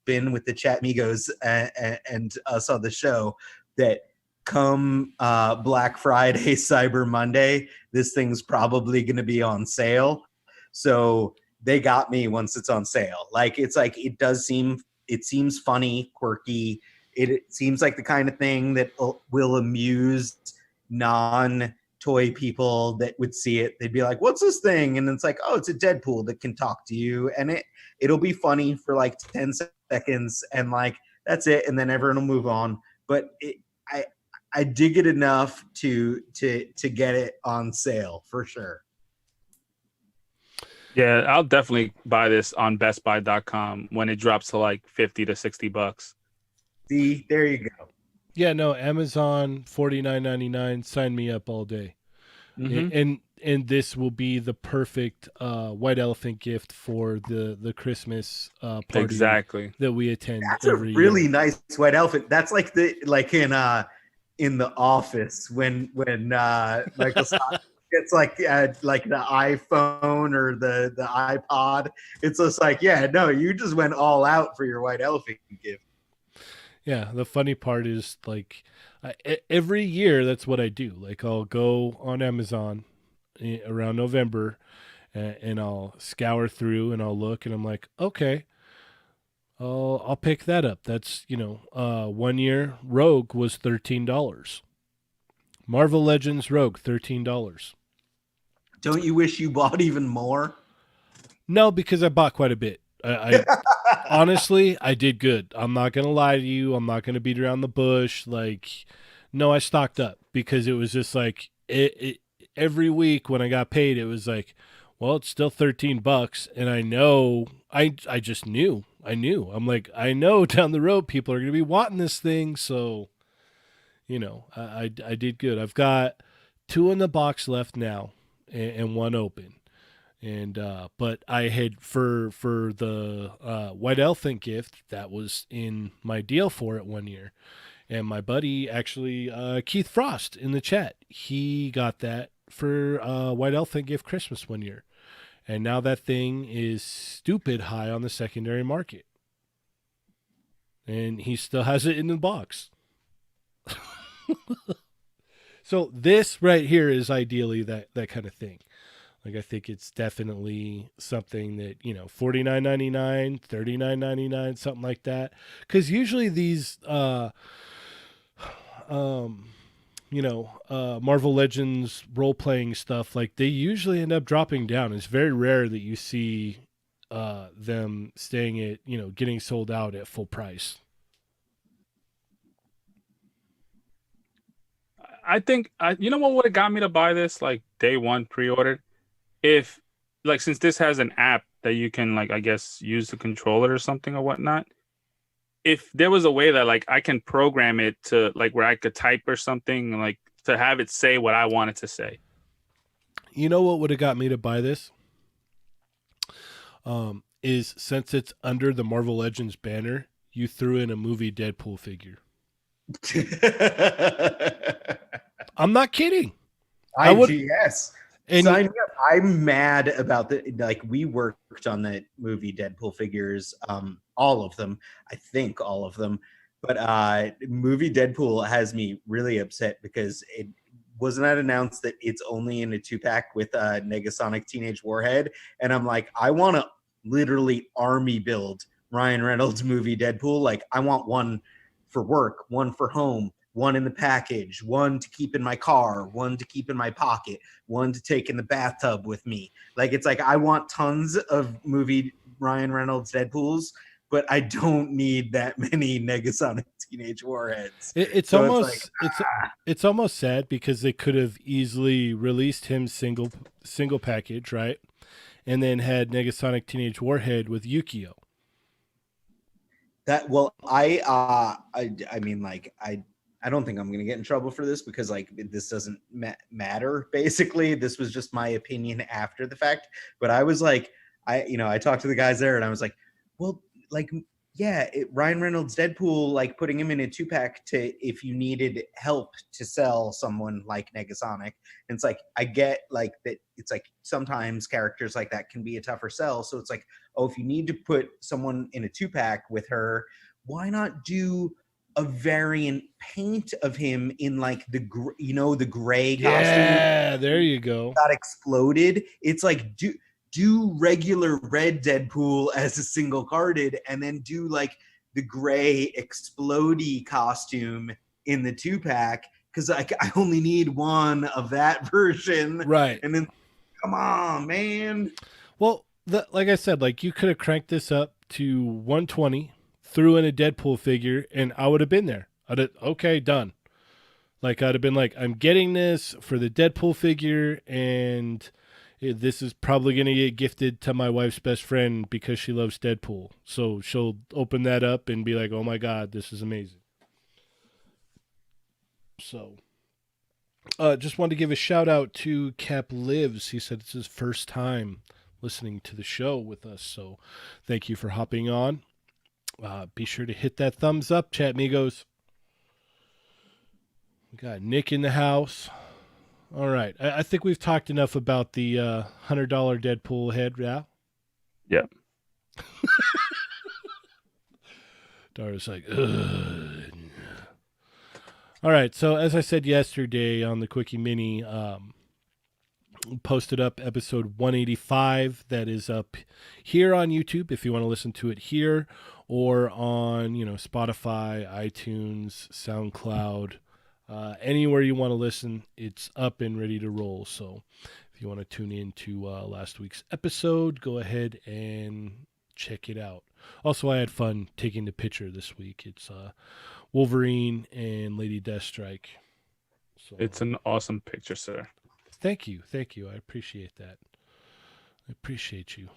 been with the Chat Migos and us on the show that come Black Friday, Cyber Monday, this thing's probably going to be on sale. So they got me once it's on sale. Like, it seems funny, quirky. It seems like the kind of thing that will amuse non-toy people that would see it. They'd be like, what's this thing? And it's like, oh, it's a Deadpool that can talk to you. And it'll be funny for like 10 seconds, and like, that's it. And then everyone will move on. But I dig it enough to get it on sale for sure. Yeah, I'll definitely buy this on bestbuy.com when it drops to like $50 to $60. See, there you go. Yeah, no, Amazon $49.99. Sign me up all day. Mm-hmm. And this will be the perfect white elephant gift for the Christmas party Exactly that we attend. That's every a really year. nice white elephant. That's like in The Office when Michael Scott gets like the iPhone or the iPod. It's just like, yeah, no, you just went all out for your white elephant gift. Yeah, the funny part is, like, every year that's what I do. Like, I'll go on Amazon around November, and I'll scour through and I'll look, and I'm like, okay, I'll pick that up. That's 1 year Rogue was $13. Marvel Legends Rogue $13. Don't you wish you bought even more? No, because I bought quite a bit. I honestly, I did good. I'm not going to lie to you. I'm not going to beat around the bush. Like, no, I stocked up because it was just like every week when I got paid, it was like, well, it's still $13. And I know, I just knew. I'm like, I know down the road people are going to be wanting this thing. So, I did good. I've got two in the box left now, and one open. And but I had for the White Elephant gift that was in my deal for it 1 year, and my buddy actually Keith Frost in the chat, he got that for White Elephant gift Christmas 1 year, and now that thing is stupid high on the secondary market, and he still has it in the box. So this right here is ideally that kind of thing. Like I think it's definitely something that, $49.99, $39.99, something like that. Because usually these um Marvel Legends role playing stuff, like they usually end up dropping down. It's very rare that you see them staying at, getting sold out at full price. I think you know what would have got me to buy this like day one pre-ordered? If like since this has an app that you can like I guess use the controller or something or whatnot. If there was a way that like I can program it to like where I could type or something like to have it say what I want it to say. You know what would have got me to buy this? Is since it's under the Marvel Legends banner, you threw in a movie Deadpool figure. I'm not kidding. I would. Yes. And Sign me up. I'm mad about we worked on the movie Deadpool figures, all of them. I think all of them. But movie Deadpool has me really upset because it was not announced that it's only in a 2-pack with Negasonic Teenage Warhead. And I'm like, I want to literally army build Ryan Reynolds movie Deadpool. Like, I want one for work, one for home, one in the package, one to keep in my car, one to keep in my pocket, one to take in the bathtub with me. Like, it's like I want tons of movie Ryan Reynolds Deadpools, but I don't need that many Negasonic Teenage Warheads. it's So almost it's almost sad because they could have easily released him single package, right? And then had Negasonic Teenage Warhead with Yukio. that well, I mean, like I don't think I'm gonna get in trouble for this because like this doesn't matter. Basically, this was just my opinion after the fact. But I was like, I talked to the guys there, and I was like, well, like yeah, Ryan Reynolds Deadpool, like putting him in a 2-pack to if you needed help to sell someone like Negasonic. And it's like I get like that. It's like sometimes characters like that can be a tougher sell. So it's like, oh, if you need to put someone in a 2-pack with her, why not do a variant paint of him in like the the gray costume Yeah, there you go. got exploded? It's like do regular red Deadpool as a single carded, and then do like the gray explodey costume in the 2-pack because I only need one of that version, Right. and then come on, man. Well, like I said, like you could have cranked this up to 120, threw in a Deadpool figure, and I would have been there. I'd have, okay, done. Like I'd have been like, I'm getting this for the Deadpool figure, and this is probably going to get gifted to my wife's best friend because she loves Deadpool. So she'll open that up and be like, oh my God, this is amazing. So just wanted to give a shout out to Cap Lives. He said it's his first time listening to the show with us. So thank you for hopping on. Be sure to hit that thumbs up, chat amigos. We got Nick in the house. All right. I think we've talked enough about the $100 Deadpool head, yeah? Yeah. Dara's like, ugh. All right. So as I said yesterday on the Quickie Mini, posted up episode 185 that is up here on YouTube if you want to listen to it here, or on Spotify, iTunes, SoundCloud, anywhere you want to listen. It's up and ready to roll. So if you want to tune in to last week's episode, go ahead and check it out. Also, I had fun taking the picture this week. It's Wolverine and Lady Deathstrike. So It's an awesome picture, sir. Thank you. I appreciate that. I appreciate you.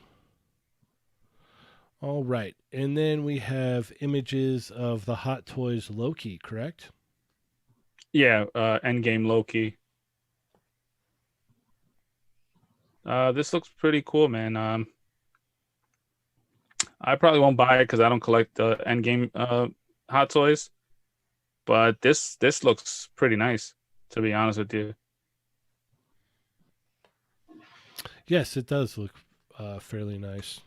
All right. And then we have images of the Hot Toys Loki, correct? Yeah, Endgame Loki. This looks pretty cool, man. I probably won't buy it because I don't collect end game hot toys. But this looks pretty nice, to be honest with you. Yes, it does look fairly nice.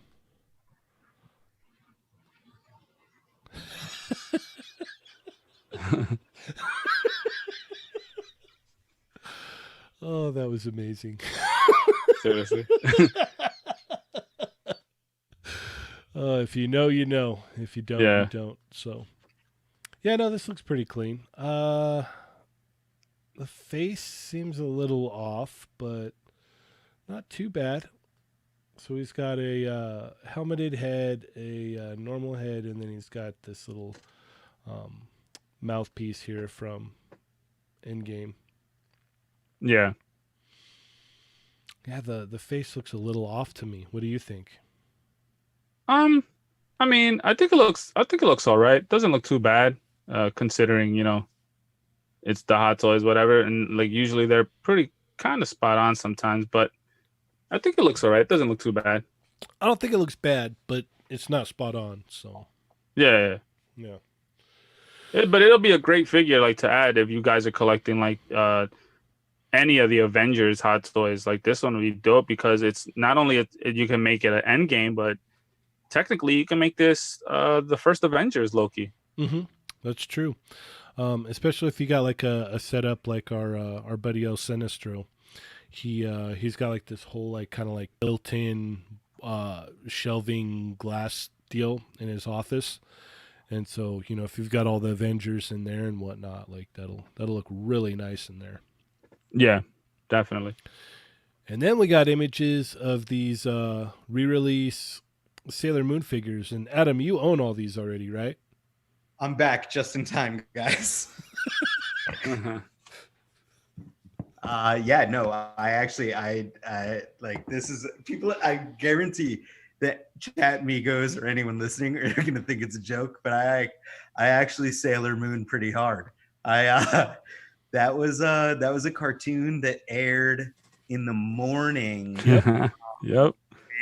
Oh, that was amazing. Seriously. If you know, you know. If you don't, you Yeah. don't. So, yeah, no, this looks pretty clean. The face seems a little off, but not too bad. So he's got a helmeted head, a normal head, and then he's got this little um, mouthpiece here from Endgame. Yeah. Yeah, the face looks a little off to me. What do you think? Um, I mean, I think it looks all right. Doesn't look too bad, considering, it's the Hot Toys, whatever. And like usually they're pretty kind of spot on sometimes, but I think it looks all right. It doesn't look too bad. I don't think it looks bad, but it's not spot on. So Yeah, yeah, but it'll be a great figure like to add if you guys are collecting like any of the Avengers Hot Toys. Like this one would be dope because it's not only you can make it an end game, but technically you can make this the first Avengers Loki. mm-hmm. That's true. Especially if you got like a setup like our buddy El Sinestro. He's got like this whole like kind of like built-in shelving glass deal in his office, and so if you've got all the Avengers in there and whatnot, like that'll look really nice in there. Yeah, definitely. And then we got images of these re-release Sailor Moon figures, and Adam, you own all these already, right? I'm back just in time, guys. Yeah, no, I actually, I like this is people. I guarantee that chat Migos or anyone listening are gonna think it's a joke, but I actually Sailor Moon pretty hard. I that was a cartoon that aired in the morning. Yep.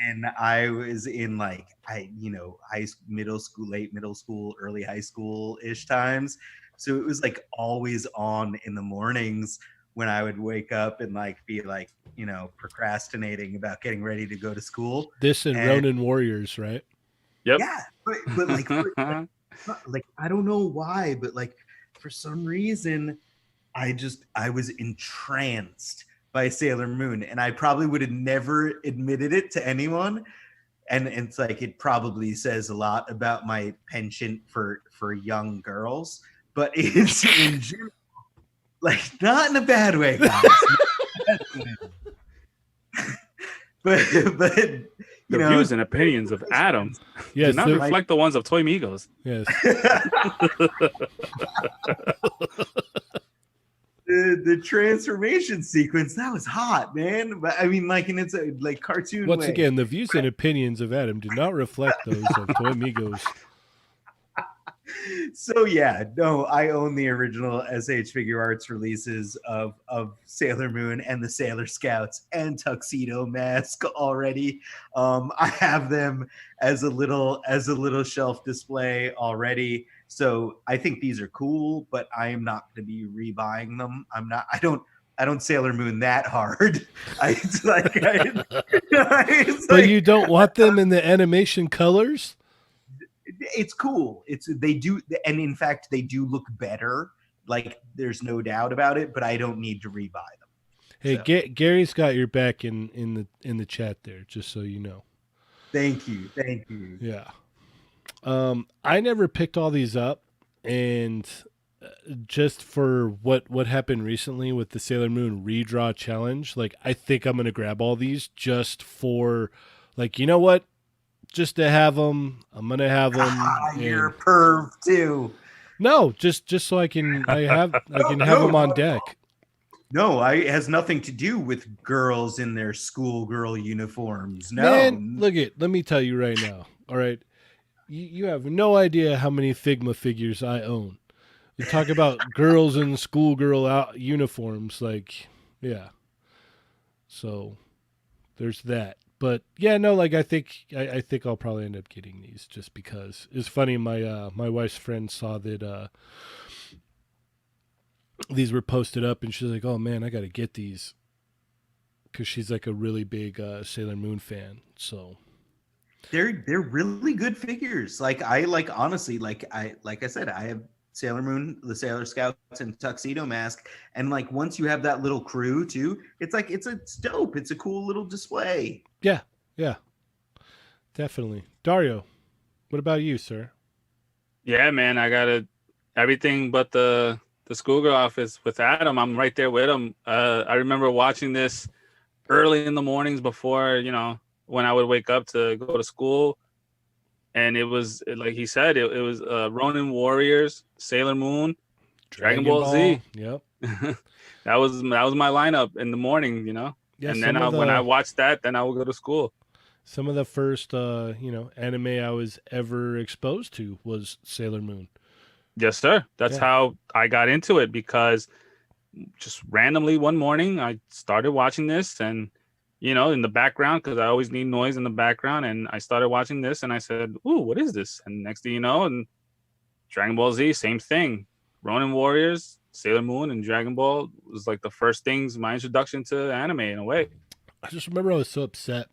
And I was in like middle school, late middle school, early high school ish times. So it was like always on in the mornings when I would wake up and like be like, procrastinating about getting ready to go to school. This and Ronin Warriors, right? Yep. Yeah, but like I don't know why, but like for some reason I was entranced by Sailor Moon, and I probably would have never admitted it to anyone. And it's like it probably says a lot about my penchant for young girls, but it's in general, like not in a bad way, guys. but The views and opinions of Adam Yes, do not reflect the ones of Toy Migos. yes. the transformation sequence, that was hot, man. But I mean, like, and it's a like cartoon Once way. again, the views and opinions of Adam do not reflect those of Toy Migos. So yeah, no, I own the original SH Figure Arts releases of Sailor Moon and the Sailor Scouts and Tuxedo Mask already. I have them as a little shelf display already. So I think these are cool, but I am not going to be rebuying them. I don't Sailor Moon that hard. It's like, But you don't want them in the animation colors? it's cool. They do, and in fact, they do look better. Like there's no doubt about it. But I don't need to rebuy them. Hey, So. Gary's got your back in the chat there, just so you know. Thank you. Yeah. I never picked all these up, and just for what happened recently with the Sailor Moon redraw challenge, like I think I'm gonna grab all these just for, like, you know what? Just to have them, I'm gonna have them. You're a perv too. No, just so I can have them on deck. No, it has nothing to do with girls in their schoolgirl uniforms. No, Man, let me tell you right now. All right, you have no idea how many Figma figures I own. You talk about girls in schoolgirl uniforms, like, yeah. So there's that. But yeah, no, like I think I'll probably end up getting these just because it's funny. My wife's friend saw that these were posted up, and she's like, "Oh man, I got to get these," because she's like a really big Sailor Moon fan. So They're really good figures. Like I like honestly, like I said, I have Sailor Moon, the Sailor Scouts, and Tuxedo Mask, and like once you have that little crew too, it's like it's dope. It's a cool little display. yeah, yeah, definitely. Dario, what about you, sir? Yeah, man, I got everything but the schoolgirl office with Adam. I'm right there with him. I remember watching this early in the mornings before, when I would wake up to go to school. And it was like he said, it was Ronin Warriors, Sailor Moon, Dragon Dragon Ball Ball. Z. Yep. That was my lineup in the morning. Yeah, And then when I watched that, then I would go to school. some of the first anime I was ever exposed to was Sailor Moon. Yes, sir. That's Yeah. how I got into it, because just randomly one morning I started watching this, and in the background, because I always need noise in the background, and I started watching this and I said, "Ooh, what is this?" And next thing you know, and Dragon Ball Z, same thing. Ronin Warriors, Sailor Moon, and Dragon Ball was like the first things, my introduction to anime in a way. I just remember I was so upset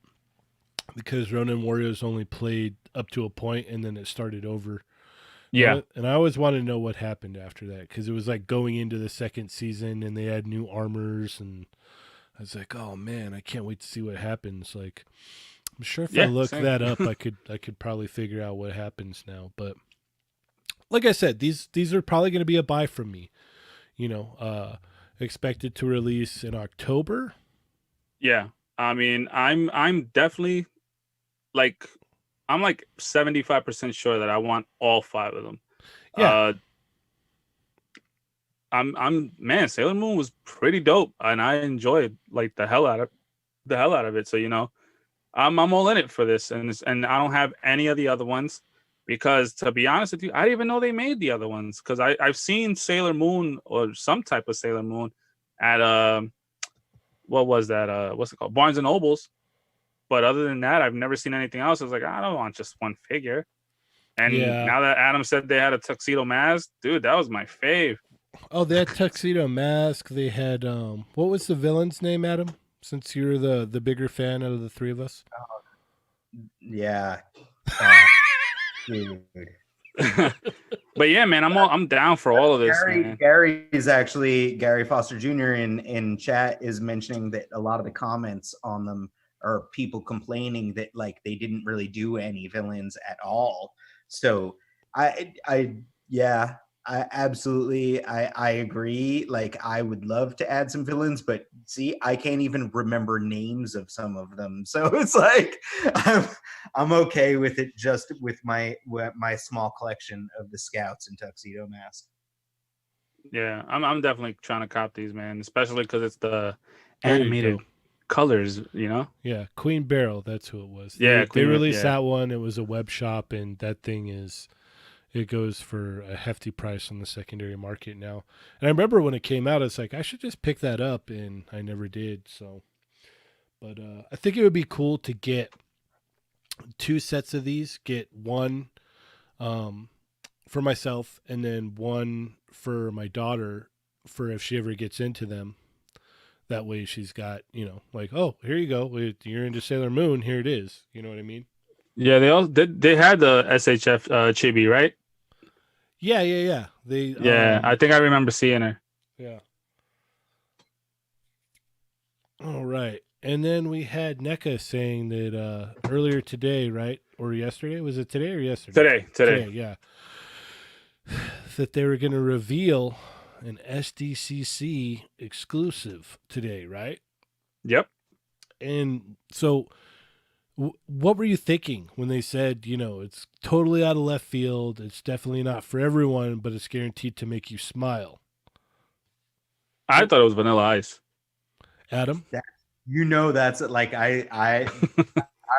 because Ronin Warriors only played up to a point and then it started over. Yeah. And I always wanted to know what happened after that because it was like going into the second season and they had new armors, and I was like, oh man, I can't wait to see what happens. Like, I'm sure if I Yeah, look same. that up, I could probably figure out what happens now. But like I said, these are probably going to be a buy from me. Expected to release in October. Yeah. I mean, I'm definitely like I'm like 75% sure that I want all 5 of them. Yeah. I'm man, Sailor Moon was pretty dope, and I enjoyed like the hell out of it. So I'm all in it for this, and I don't have any of the other ones, because to be honest with you, I didn't even know they made the other ones, because I've seen Sailor Moon or some type of Sailor Moon at what was that, what's it called, Barnes and Nobles. But other than that, I've never seen anything else. I was like, I don't want just one figure. And Yeah. now that Adam said they had a Tuxedo Mask, dude, that was my fave. Oh, they had Tuxedo Mask. They had what was the villain's name, Adam? Since you're the bigger fan out of the three of us. Yeah. Dude. But yeah, man, I'm down for all of this, man. Gary Foster Jr. in chat is mentioning that a lot of the comments on them are people complaining that like they didn't really do any villains at all. So I absolutely I agree. Like I would love to add some villains, but see, I can't even remember names of some of them. So it's like I'm okay with it just with my small collection of the Scouts and Tuxedo Mask. Yeah, I'm definitely trying to cop these, man, especially because it's the There you animated go. colors, Yeah, Queen Barrel. That's who it was. Yeah, they released yeah. that one. It was a web shop, and that thing it goes for a hefty price on the secondary market now. And I remember when it came out, it's like I should just pick that up, and I never did. So, but I think it would be cool to get 2 sets of these. Get one for myself, and then one for my daughter for if she ever gets into them. That way she's got, like, oh, here you go. You're into Sailor Moon. Here it is. You know what I mean? Yeah, they all they had the SHF chibi, right? Yeah. Yeah, I think I remember seeing her. Yeah. All right. And then we had NECA saying that earlier today, right? Or yesterday? Was it today or yesterday? Today. Yeah. That they were going to reveal an SDCC exclusive today, right? Yep. And so what were you thinking when they said, it's totally out of left field, it's definitely not for everyone, but it's guaranteed to make you smile? I thought it was Vanilla Ice. Adam? That's like I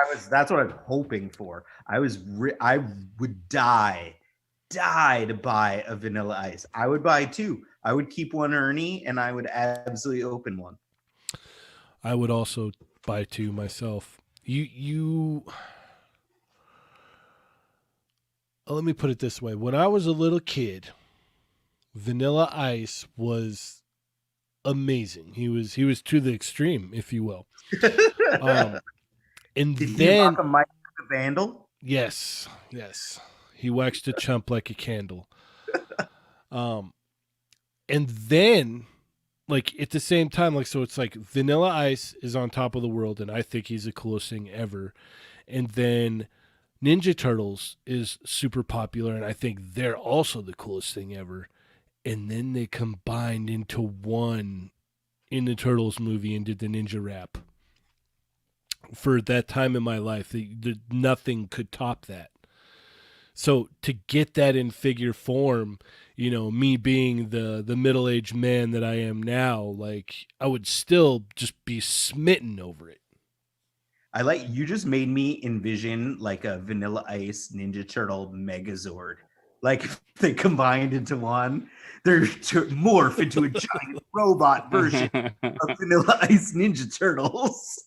was that's what I was hoping for. I would die to buy a Vanilla Ice. I would buy 2. I would keep one Ernie, and I would absolutely open one. I would also buy to myself. You. Let me put it this way: when I was a little kid, Vanilla Ice was amazing. He was to the extreme, if you will. And Did he then rock a Mike the Vandal? yes, he waxed a chump like a candle. And then like at the same time, like so it's like Vanilla Ice is on top of the world, and I think he's the coolest thing ever. And then Ninja Turtles is super popular, and I think they're also the coolest thing ever. And then they combined into one in the Turtles movie and did the Ninja Rap. For that time in my life, nothing could top that. So to get that in figure form, me being the middle-aged man that I am now, like I would still just be smitten over it. You just made me envision like a Vanilla Ice Ninja Turtle Megazord. Like if they combined into one, they're to morph into a giant robot version of Vanilla Ice Ninja Turtles.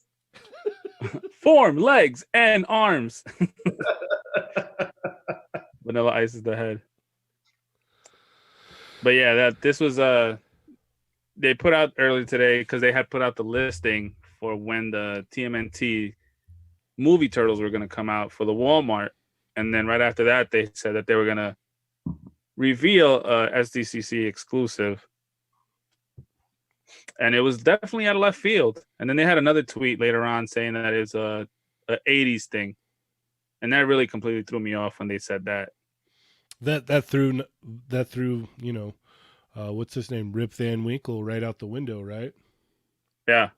Form, legs, and arms. Vanilla Ice is the head. But yeah, this was they put out earlier today because they had put out the listing for when the TMNT movie Turtles were going to come out for the Walmart, and then right after that they said that they were going to reveal a SDCC exclusive, and it was definitely out of left field. And then they had another tweet later on saying that it's a 80s thing, and that really completely threw me off when they said that. That threw what's his name, Rip Van Winkle, right out the window, right? Yeah.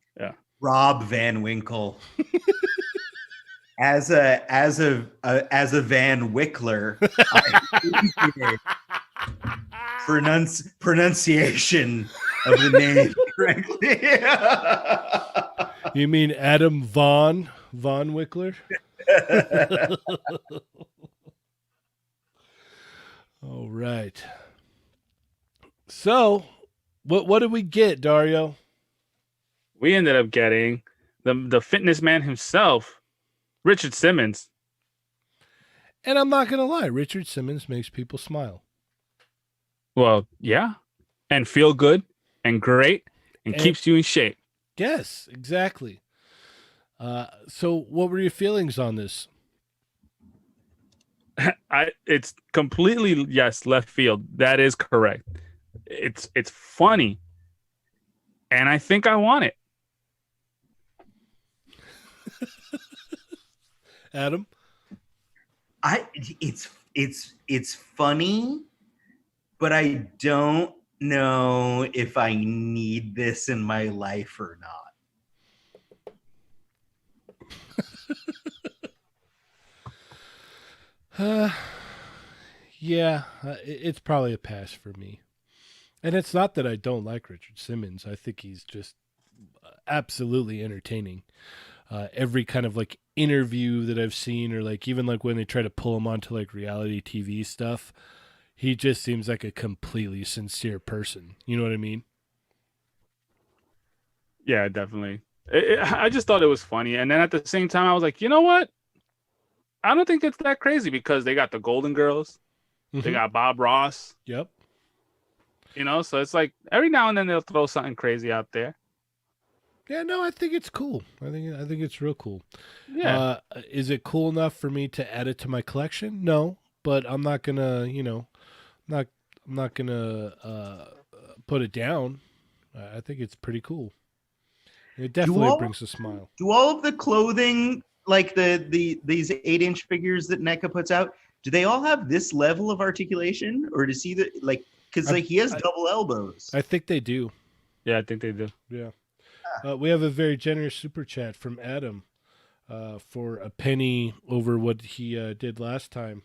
Rob Van Winkle. As a Van Wickler, pronunciation of the name correctly. You mean Adam Von Wickler? All right. So, what did we get, Dario? We ended up getting the fitness man himself, Richard Simmons. And I'm not going to lie, Richard Simmons makes people smile. Well, yeah. And feel good and great and keeps you in shape. Yes, exactly. So what were your feelings on this? It's completely, yes, left field. That is correct. It's funny. And I think I want it. Adam? It's funny, but I don't know if I need this in my life or not. Yeah, it's probably a pass for me. And it's not that I don't like Richard Simmons. I think he's just absolutely entertaining. Every kind of like interview that I've seen, or like even like when they try to pull him onto like reality TV stuff, he just seems like a completely sincere person. You know what I mean? Yeah, definitely. I just thought it was funny. And then at the same time, I was like, you know what? I don't think it's that crazy because they got the Golden Girls. Mm-hmm. They got Bob Ross. Yep. So it's like every now and then they'll throw something crazy out there. Yeah, no, I think it's cool. I think it's real cool. Yeah. Is it cool enough for me to add it to my collection? No, but I'm not gonna, I'm not gonna put it down. I think it's pretty cool. It definitely brings a smile. Do all of the clothing, like these 8-inch figures that NECA puts out, do they all have this level of articulation, or does he like? Because he has double elbows. I think they do. Yeah, I think they do. Yeah. We have a very generous super chat from Adam for a penny over what he did last time.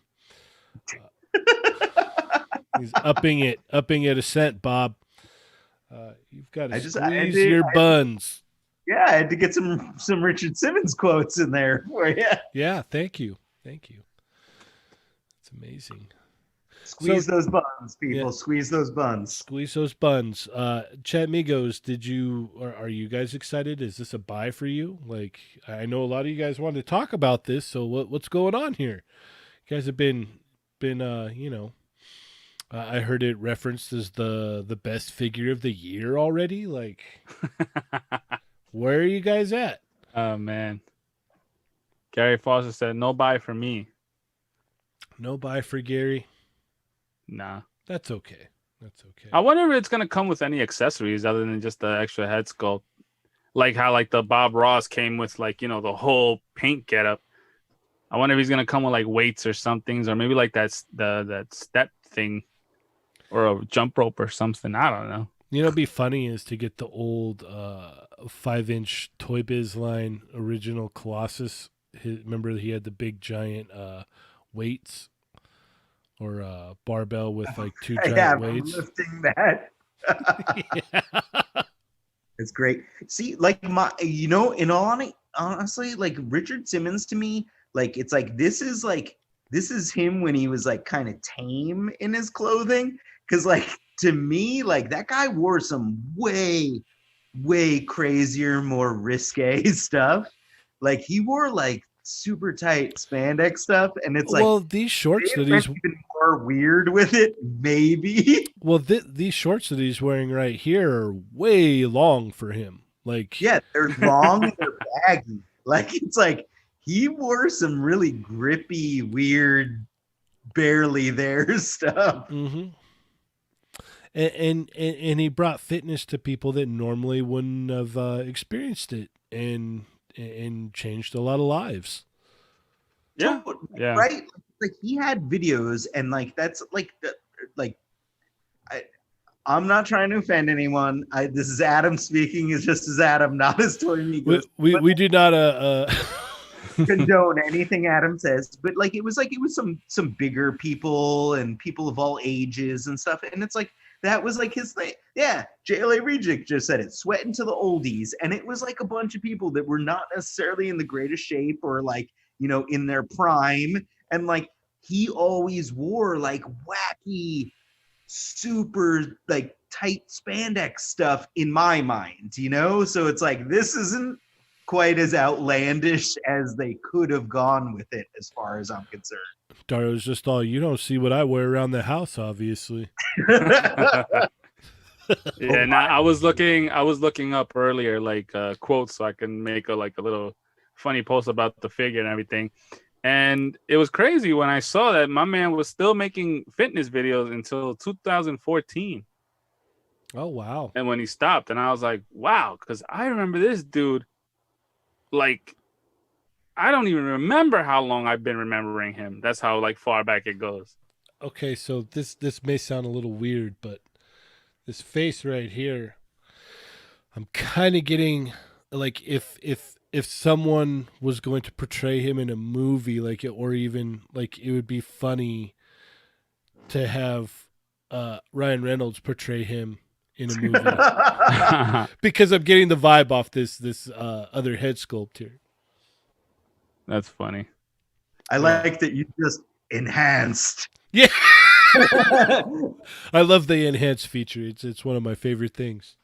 He's upping it a cent, Bob. You've got to squeeze your buns. Yeah, I had to get some Richard Simmons quotes in there for you. Yeah, thank you. It's amazing. Squeeze those buns, yeah, people. Squeeze those buns. squeeze those buns. Chat Migos, are you guys excited? Is this a buy for you? Like, I know a lot of you guys wanted to talk about this, so what's going on here? You guys have been I heard it referenced as the best figure of the year already. Like, where are you guys at? Oh man. Gary Foster said, "No buy for me." No buy for Gary. Nah. That's okay. That's okay. I wonder if it's gonna come with any accessories other than just the extra head sculpt. Like how like the Bob Ross came with like, you know, the whole paint getup. I wonder if he's gonna come with like weights or somethings, or maybe like that step thing, or a jump rope or something. I don't know. You know, what'd be funny is to get the old 5-inch Toy Biz line original Colossus. Remember he had the big giant weights or barbell with like two giant Yeah, weights. lifting that. Yeah. It's great. See, like in all honestly, like Richard Simmons to me, like it's like this is him when he was like kind of tame in his clothing. Cause like to me, like that guy wore some way crazier, more risque stuff. Like he wore like super tight spandex stuff, and it's like Well, these shorts they that went he's even more weird with it, maybe. these shorts that he's wearing right here are way long for him. Like, Yeah, they're long and they're baggy. Like it's like he wore some really grippy, weird, barely there stuff. mm-hmm. And he brought fitness to people that normally wouldn't have experienced it, and changed a lot of lives. Yeah. Yeah. Right? Like he had videos, and like that's like I'm not trying to offend anyone. This is Adam speaking. It's just as Adam, not as Toy Migos. We do not condone anything Adam says, but like it was some bigger people and people of all ages and stuff, and it's like that was like his thing. Yeah, JLA Reject just said it. Sweating to the oldies, and it was like a bunch of people that were not necessarily in the greatest shape or like in their prime, and like he always wore like wacky, super like tight spandex stuff in my mind, so it's like this isn't quite as outlandish as they could have gone with it as far as I'm concerned. Dario's just all, you don't see what I wear around the house, obviously. Yeah, now I was looking up earlier like quotes so I can make a little funny post about the figure and everything. And it was crazy when I saw that my man was still making fitness videos until 2014. Oh, wow. And when he stopped, and I was like, wow, because I remember this dude, like, I don't even remember how long I've been remembering him. That's how like far back it goes. Okay, so this may sound a little weird, but this face right here, I'm kind of getting like if someone was going to portray him in a movie, like or even like it would be funny to have Ryan Reynolds portray him in a movie because I'm getting the vibe off this other head sculpt here. That's funny. I like that you just enhanced. Yeah. I love the enhanced feature. It's one of my favorite things.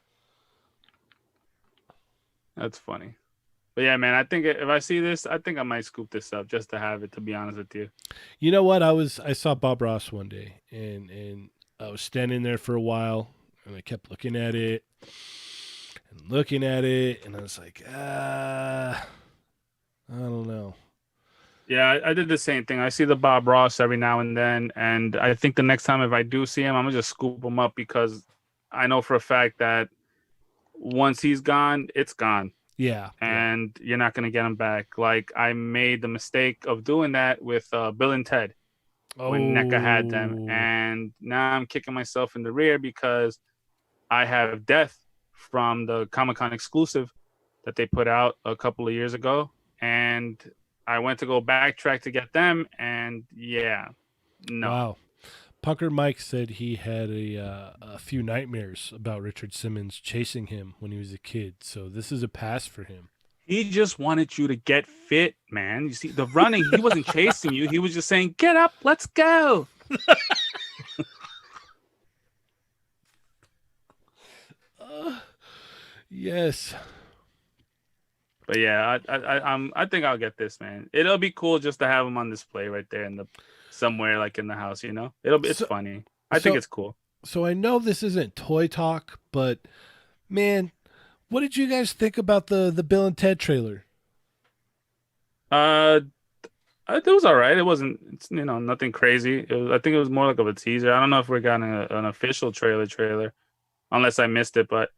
That's funny. But yeah, man, I think if I see this, I think I might scoop this up just to have it, to be honest with you. You know what? I saw Bob Ross one day, and I was standing there for a while, and I kept looking at it, and I was like, I don't know. Yeah, I did the same thing. I see the Bob Ross every now and then, and I think the next time if I do see him, I'm gonna just scoop him up because I know for a fact that once he's gone, it's gone. Yeah. And you're not going to get him back. Like I made the mistake of doing that with Bill and Ted when NECA had them. And now I'm kicking myself in the rear because I have Death from the Comic-Con exclusive that they put out a couple of years ago. And I went to go backtrack to get them. And yeah, no. Wow. Punker Mike said he had a few nightmares about Richard Simmons chasing him when he was a kid. So this is a pass for him. He just wanted you to get fit, man. You see, the running, he wasn't chasing you. He was just saying, get up, let's go. Yes. But yeah, I think I'll get this, man. It'll be cool just to have him on display right there in the somewhere like in the house, it's So, funny. I think so, it's cool. so I know this isn't toy talk, but man, what did you guys think about the Bill and Ted trailer? Uh, it was all right. It wasn't, nothing crazy. I think it was more like of a teaser. I don't know if we're getting an official trailer, unless I missed it. But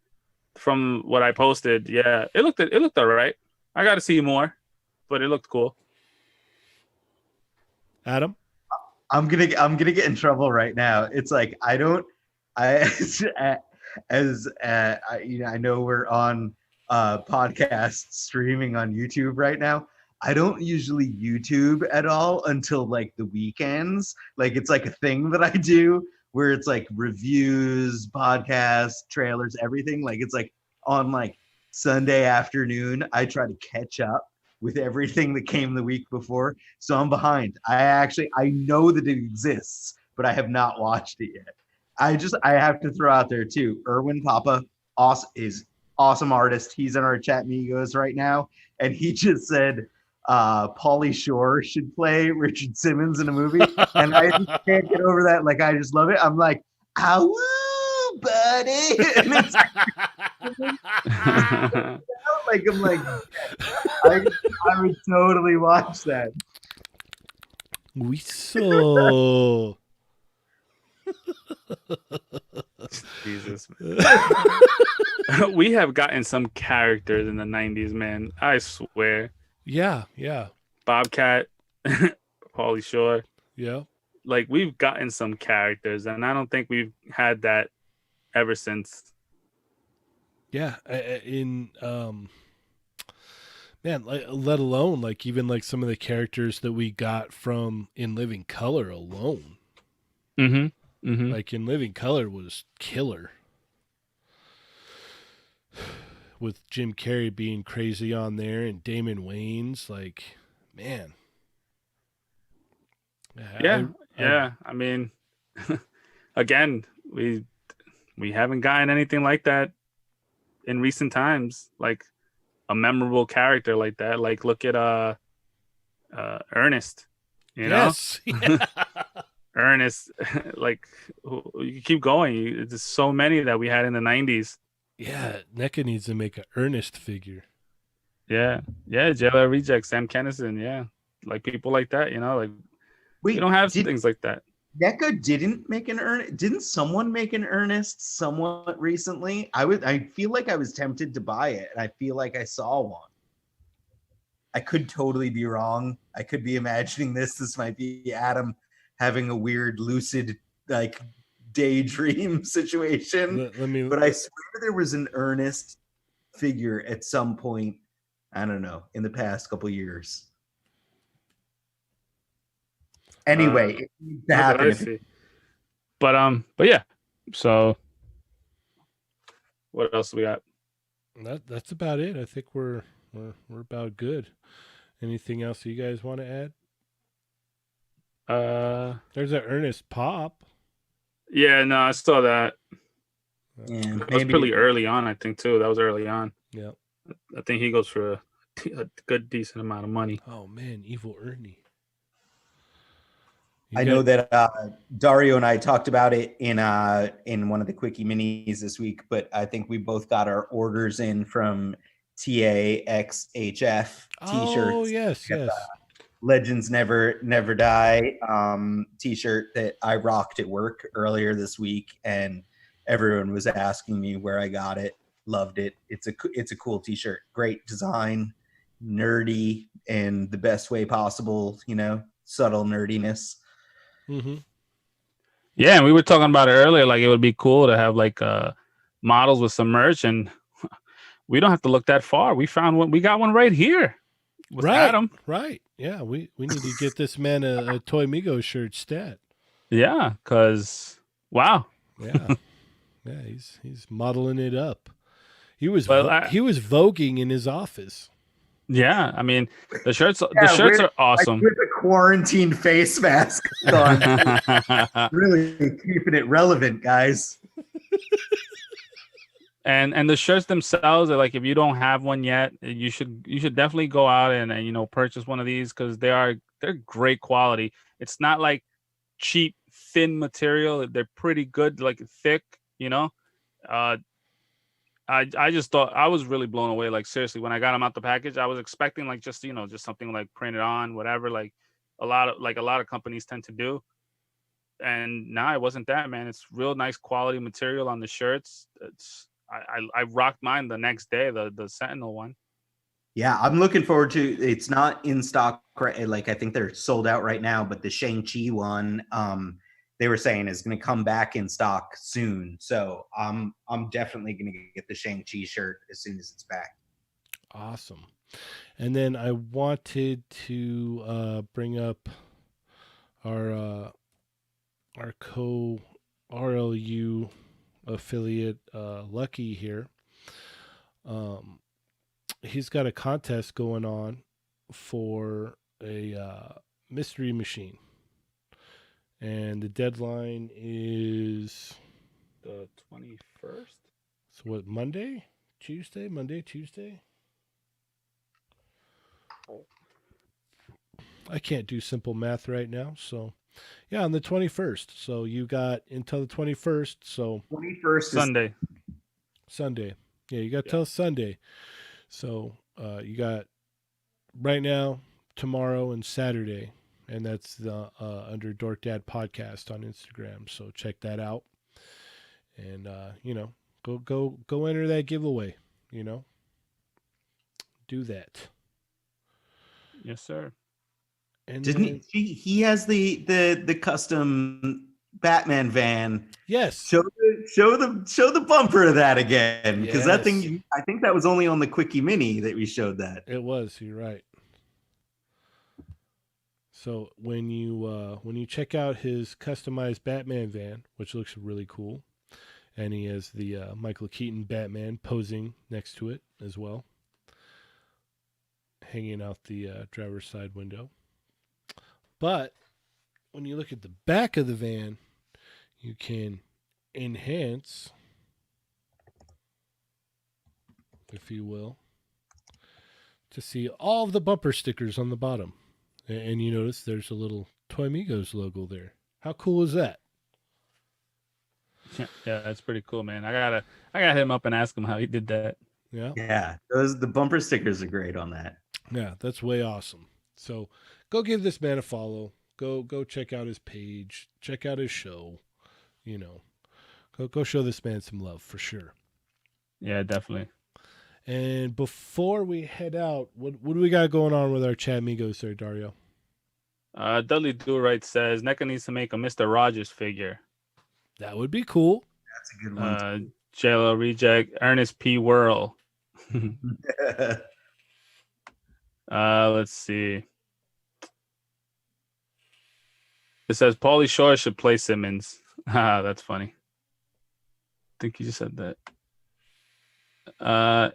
from what I posted, yeah, it looked all right. I got to see more, but it looked cool. Adam? I'm gonna get in trouble right now. It's like I don't I I know we're on podcast streaming on YouTube right now. I don't usually YouTube at all until like the weekends. Like it's like a thing that I do where it's like reviews, podcasts, trailers, everything. Like it's like on like Sunday afternoon, I try to catch up with everything that came the week before. So I'm behind. I know that it exists, but I have not watched it yet. I have to throw out there too. Erwin Papa is awesome artist. He's in our chat Migos right now, and he just said Pauly Shore should play Richard Simmons in a movie, and I just can't get over that. Like I just love it. I'm like, ow, buddy, and it's like I'm like, I would totally watch that. We saw. Jesus, man. We have gotten some characters in the 90s, man. I swear. Yeah. Bobcat, Pauly Shore. Yeah. Like we've gotten some characters, and I don't think we've had that ever since. Yeah. Man, let alone like even like some of the characters that we got from In Living Color alone. Mm-hmm. Like In Living Color was killer. With Jim Carrey being crazy on there and Damon Wayans, like, man. Yeah. I mean, again, we haven't gotten anything like that in recent times. Like a memorable character like that. Like look at Ernest. Yes. Ernest. Like you keep going. There's so many that we had in the 90s. Yeah, NECA needs to make an Ernest figure. Yeah, JLR Reject, Sam Kennison, yeah. Like people like that, like we don't have things like that. NECA didn't make an Ernest. Didn't someone make an Ernest somewhat recently? I feel like I was tempted to buy it, and I feel like I saw one. I could totally be wrong. I could be imagining this. This might be Adam having a weird lucid like daydream situation. But I swear there was an Ernest figure at some point. I don't know, in the past couple years. Anyway, it needs to happen. But yeah. So what else do we got? That's about it. I think we're about good. Anything else you guys want to add? There's an Ernest Pop. Yeah, no, I saw that. Yeah, it was pretty early on, I think, too. That was early on. Yeah. I think he goes for a good, decent amount of money. Oh, man, Evil Ernie. I know that Dario and I talked about it in one of the quickie minis this week, but I think we both got our orders in from TAXHF t-shirts. Oh, yes. Legends Never Die t-shirt that I rocked at work earlier this week, and everyone was asking me where I got it. Loved it. It's a cool t-shirt. Great design, nerdy in the best way possible, subtle nerdiness. Mm-hmm. Yeah, and we were talking about it earlier, like it would be cool to have like models with some merch, and we don't have to look that far. We found one. We got one right here with Adam. Right. Yeah, we need to get this man a Toy Migos shirt stat. Yeah, because wow. Yeah. Yeah, he's modeling it up. He was voguing in his office. Yeah, I mean the shirts are awesome. Like with a quarantine face mask on. Really keeping it relevant, guys. And the shirts themselves are like, if you don't have one yet, you should definitely go out and purchase one of these, because they're great quality. It's not like cheap thin material. They're pretty good, like thick. Uh, I just thought, I was really blown away. Like, seriously, when I got them out the package, I was expecting like just something like printed on, whatever. Like a lot of companies tend to do. And nah, it wasn't that, man. It's real nice quality material on the shirts. I rocked mine the next day, the Sentinel one. Yeah, I'm looking forward to. It's not in stock, right? Like I think they're sold out right now, but the Shang-Chi one, they were saying is going to come back in stock soon. So I'm definitely going to get the Shang-Chi shirt as soon as it's back. Awesome. And then I wanted to bring up our co RLU affiliate Lucky here. He's got a contest going on for a mystery machine, and the deadline is The 21st. so what, Monday, Tuesday, Monday, Tuesday. I can't do simple math right now, so yeah, on the 21st. So you got until the 21st. So 21st Sunday. Sunday. Yeah, you got till Sunday. So you got right now, tomorrow, and Saturday, and that's the under Dork Dad Podcast on Instagram. So check that out, and go enter that giveaway. Do that. Yes, sir. And Didn't then, he has the custom Batman van. yes, Show the bumper of that again, because that Yes. thing, I think that was only on the Quickie Mini that we showed that. It was. You're right. So when you check out his customized Batman van, which looks really cool, and he has the Michael Keaton Batman posing next to it as well, hanging out the driver's side window. But when you look at the back of the van, you can enhance, if you will, to see all of the bumper stickers on the bottom. And you notice there's a little Toy Migos logo there. How cool is that? Yeah, that's pretty cool, man. I gotta hit him up and ask him how he did that. Yeah, the bumper stickers are great on that. Yeah, that's way awesome. So go give this man a follow. Go check out his page. Check out his show. Go show this man some love for sure. Yeah, definitely. And before we head out, what do we got going on with our Chat Migos there, Dario? Dudley Do-Right says NECA needs to make a Mr. Rogers figure. That would be cool. That's a good one. JLO Reject, Ernest P. Whirl. Let's see. It says Pauly Shore should play Simmons. That's funny. I think you just said that.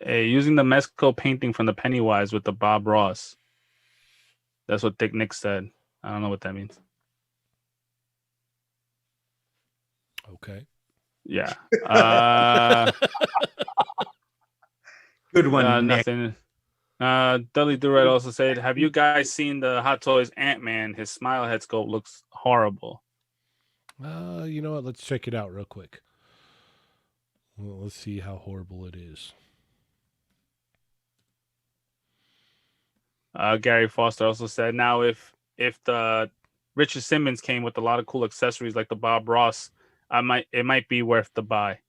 Using the Mesco painting from the Pennywise with the Bob Ross. That's what Thick Nick said. I don't know what that means. Okay. Yeah. Good one, Nick. Nothing. Dudley Do-Right also said, have you guys seen the Hot Toys Ant-Man? His smile head sculpt looks horrible. You know what? Let's check it out real quick. Well, let's see how horrible it is. Gary Foster also said, now if the Richard Simmons came with a lot of cool accessories like the Bob Ross, it might be worth the buy.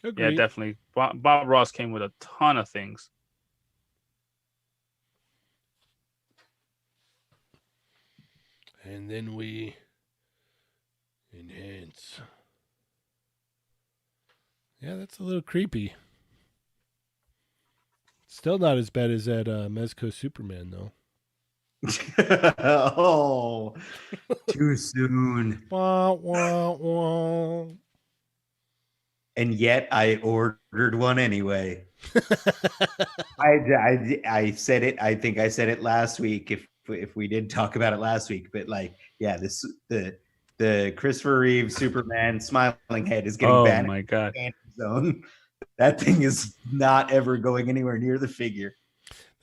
Agreed. Yeah, definitely. Bob Ross came with a ton of things. And then we enhance. Yeah, that's a little creepy. Still not as bad as that Mezco Superman, though. Oh, too soon. Wah, wah, wah. And yet I ordered one anyway. I said it. I think I said it last week. If we did talk about it last week, but the Christopher Reeve Superman smiling head is getting banned. Oh my god! Zone. That thing is not ever going anywhere near the figure.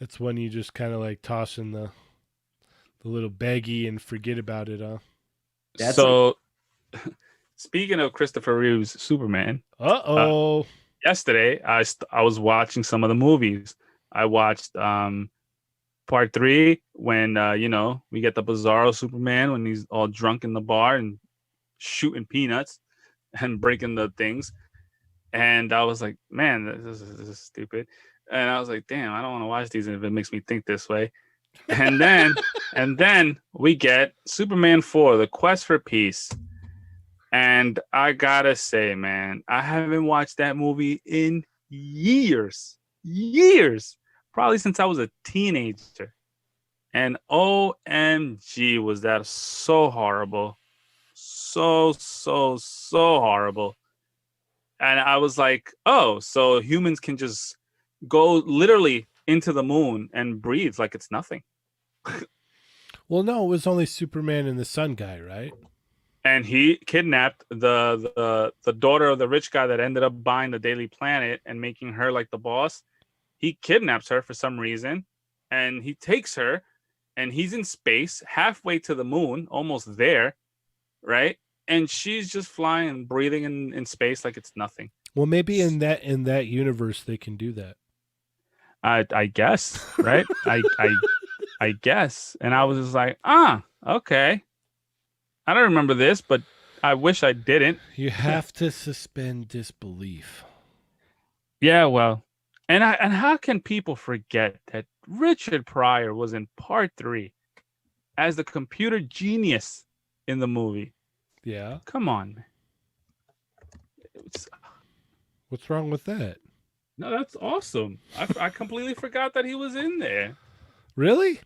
That's when you just kind of like toss in the little baggie and forget about it, huh? That's like, So, speaking of Christopher Reeve's Superman, uh, Uh-oh. yesterday I was watching some of the movies. I watched part 3 when we get the Bizarro Superman when he's all drunk in the bar and shooting peanuts and breaking the things. And I was like, man, this is stupid. And I was like, damn, I don't want to watch these if it makes me think this way. And then we get Superman 4, The Quest for Peace. And I gotta say, man, I haven't watched that movie in years. Years. Probably since I was a teenager. And OMG, was that so horrible. So horrible. And I was like, oh, so humans can just go literally into the moon and breathe like it's nothing. Well, no, it was only Superman and the Sun guy, right? And he kidnapped the daughter of the rich guy that ended up buying the Daily Planet and making her like the boss. He kidnaps her for some reason, and he takes her, and he's in space, halfway to the moon, almost there, right? And she's just flying and breathing in space like it's nothing. Well, maybe in that universe they can do that. I guess, right? I guess. And I was just like, okay. I don't remember this, but I wish I didn't. You have to suspend disbelief. Yeah, well. And how can people forget that Richard Pryor was in part 3 as the computer genius in the movie? Yeah. Come on, man. What's wrong with that? No, that's awesome. I completely forgot that he was in there. Really?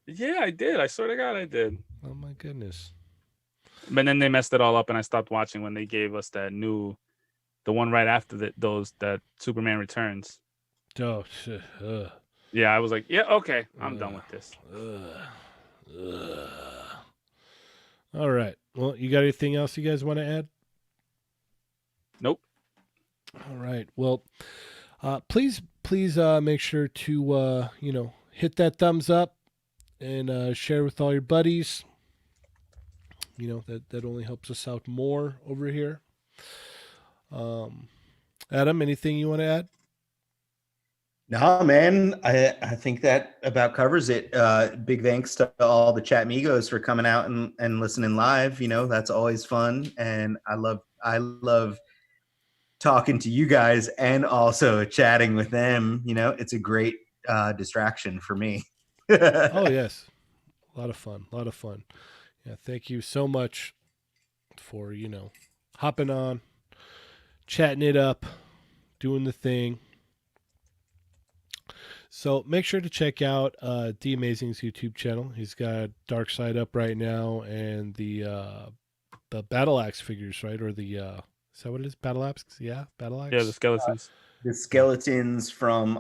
Yeah, I did. I swear to God, I did. Oh my goodness. But then they messed it all up, and I stopped watching when they gave us the one right after that Superman Returns. Oh, shit. Yeah, I was like, yeah, okay, I'm done with this. All right. Well, you got anything else you guys want to add? Nope. All right. Well, please make sure to hit that thumbs up and share with all your buddies. That only helps us out more over here. Adam, anything you want to add? no, man, I think that about covers it. Big thanks to all the chat migos for coming out and listening live. That's always fun. And I love talking to you guys and also chatting with them. It's a great distraction for me. Oh, yes. A lot of fun. A lot of fun. Yeah. Thank you so much for, hopping on, chatting it up, doing the thing. So make sure to check out The Amazing's YouTube channel. He's got Dark Side up right now and the Battle Axe figures, right? Or is that what it is? Battle Axe? Yeah, Battle Axe. Yeah, the skeletons. The skeletons from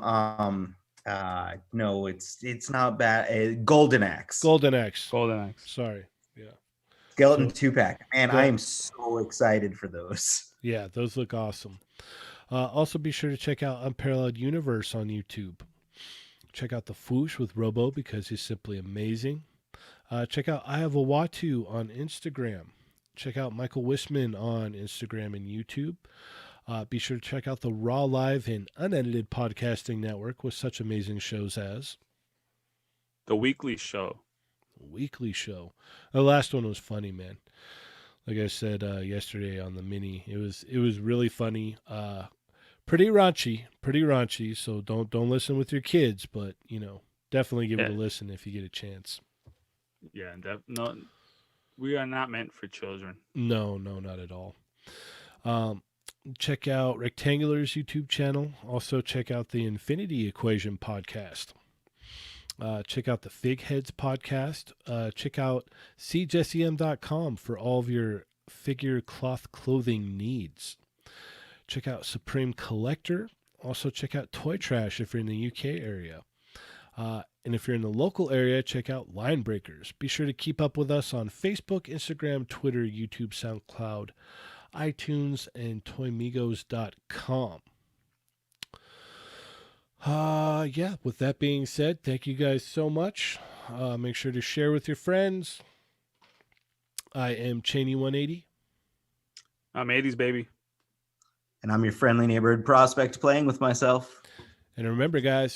no, it's not bad. Golden Axe. Golden Axe. Golden Axe. Sorry. Yeah. Skeleton So- 2-pack. Man, I am so excited for those. Yeah, those look awesome. Also, be sure to check out Unparalleled Universe on YouTube. Check out The Foosh with Robo because he's simply amazing. Check out I Have a Watu on Instagram. Check out Michael Wisman on Instagram and YouTube. Be sure to check out the Raw Live and Unedited Podcasting Network with such amazing shows as The Weekly Show. Weekly Show. The last one was funny, man. Like I said yesterday on the mini, it was really funny. Pretty raunchy. So don't listen with your kids, but definitely give it a listen if you get a chance. Yeah, no, we are not meant for children. No, not at all. Check out Rectangular's YouTube channel. Also check out the Infinity Equation podcast. Check out the Fig Heads podcast. Check out cjessem.com for all of your figure cloth clothing needs. Check out Supreme Collector. Also check out Toy Trash if you're in the UK area. And if you're in the local area, check out Line Breakers. Be sure to keep up with us on Facebook, Instagram, Twitter, YouTube, SoundCloud, iTunes, and toymigos.com. Yeah, with that being said, thank you guys so much. Make sure to share with your friends. I am Cheney180. I'm 80s baby. And I'm your friendly neighborhood prospect playing with myself. And remember, guys,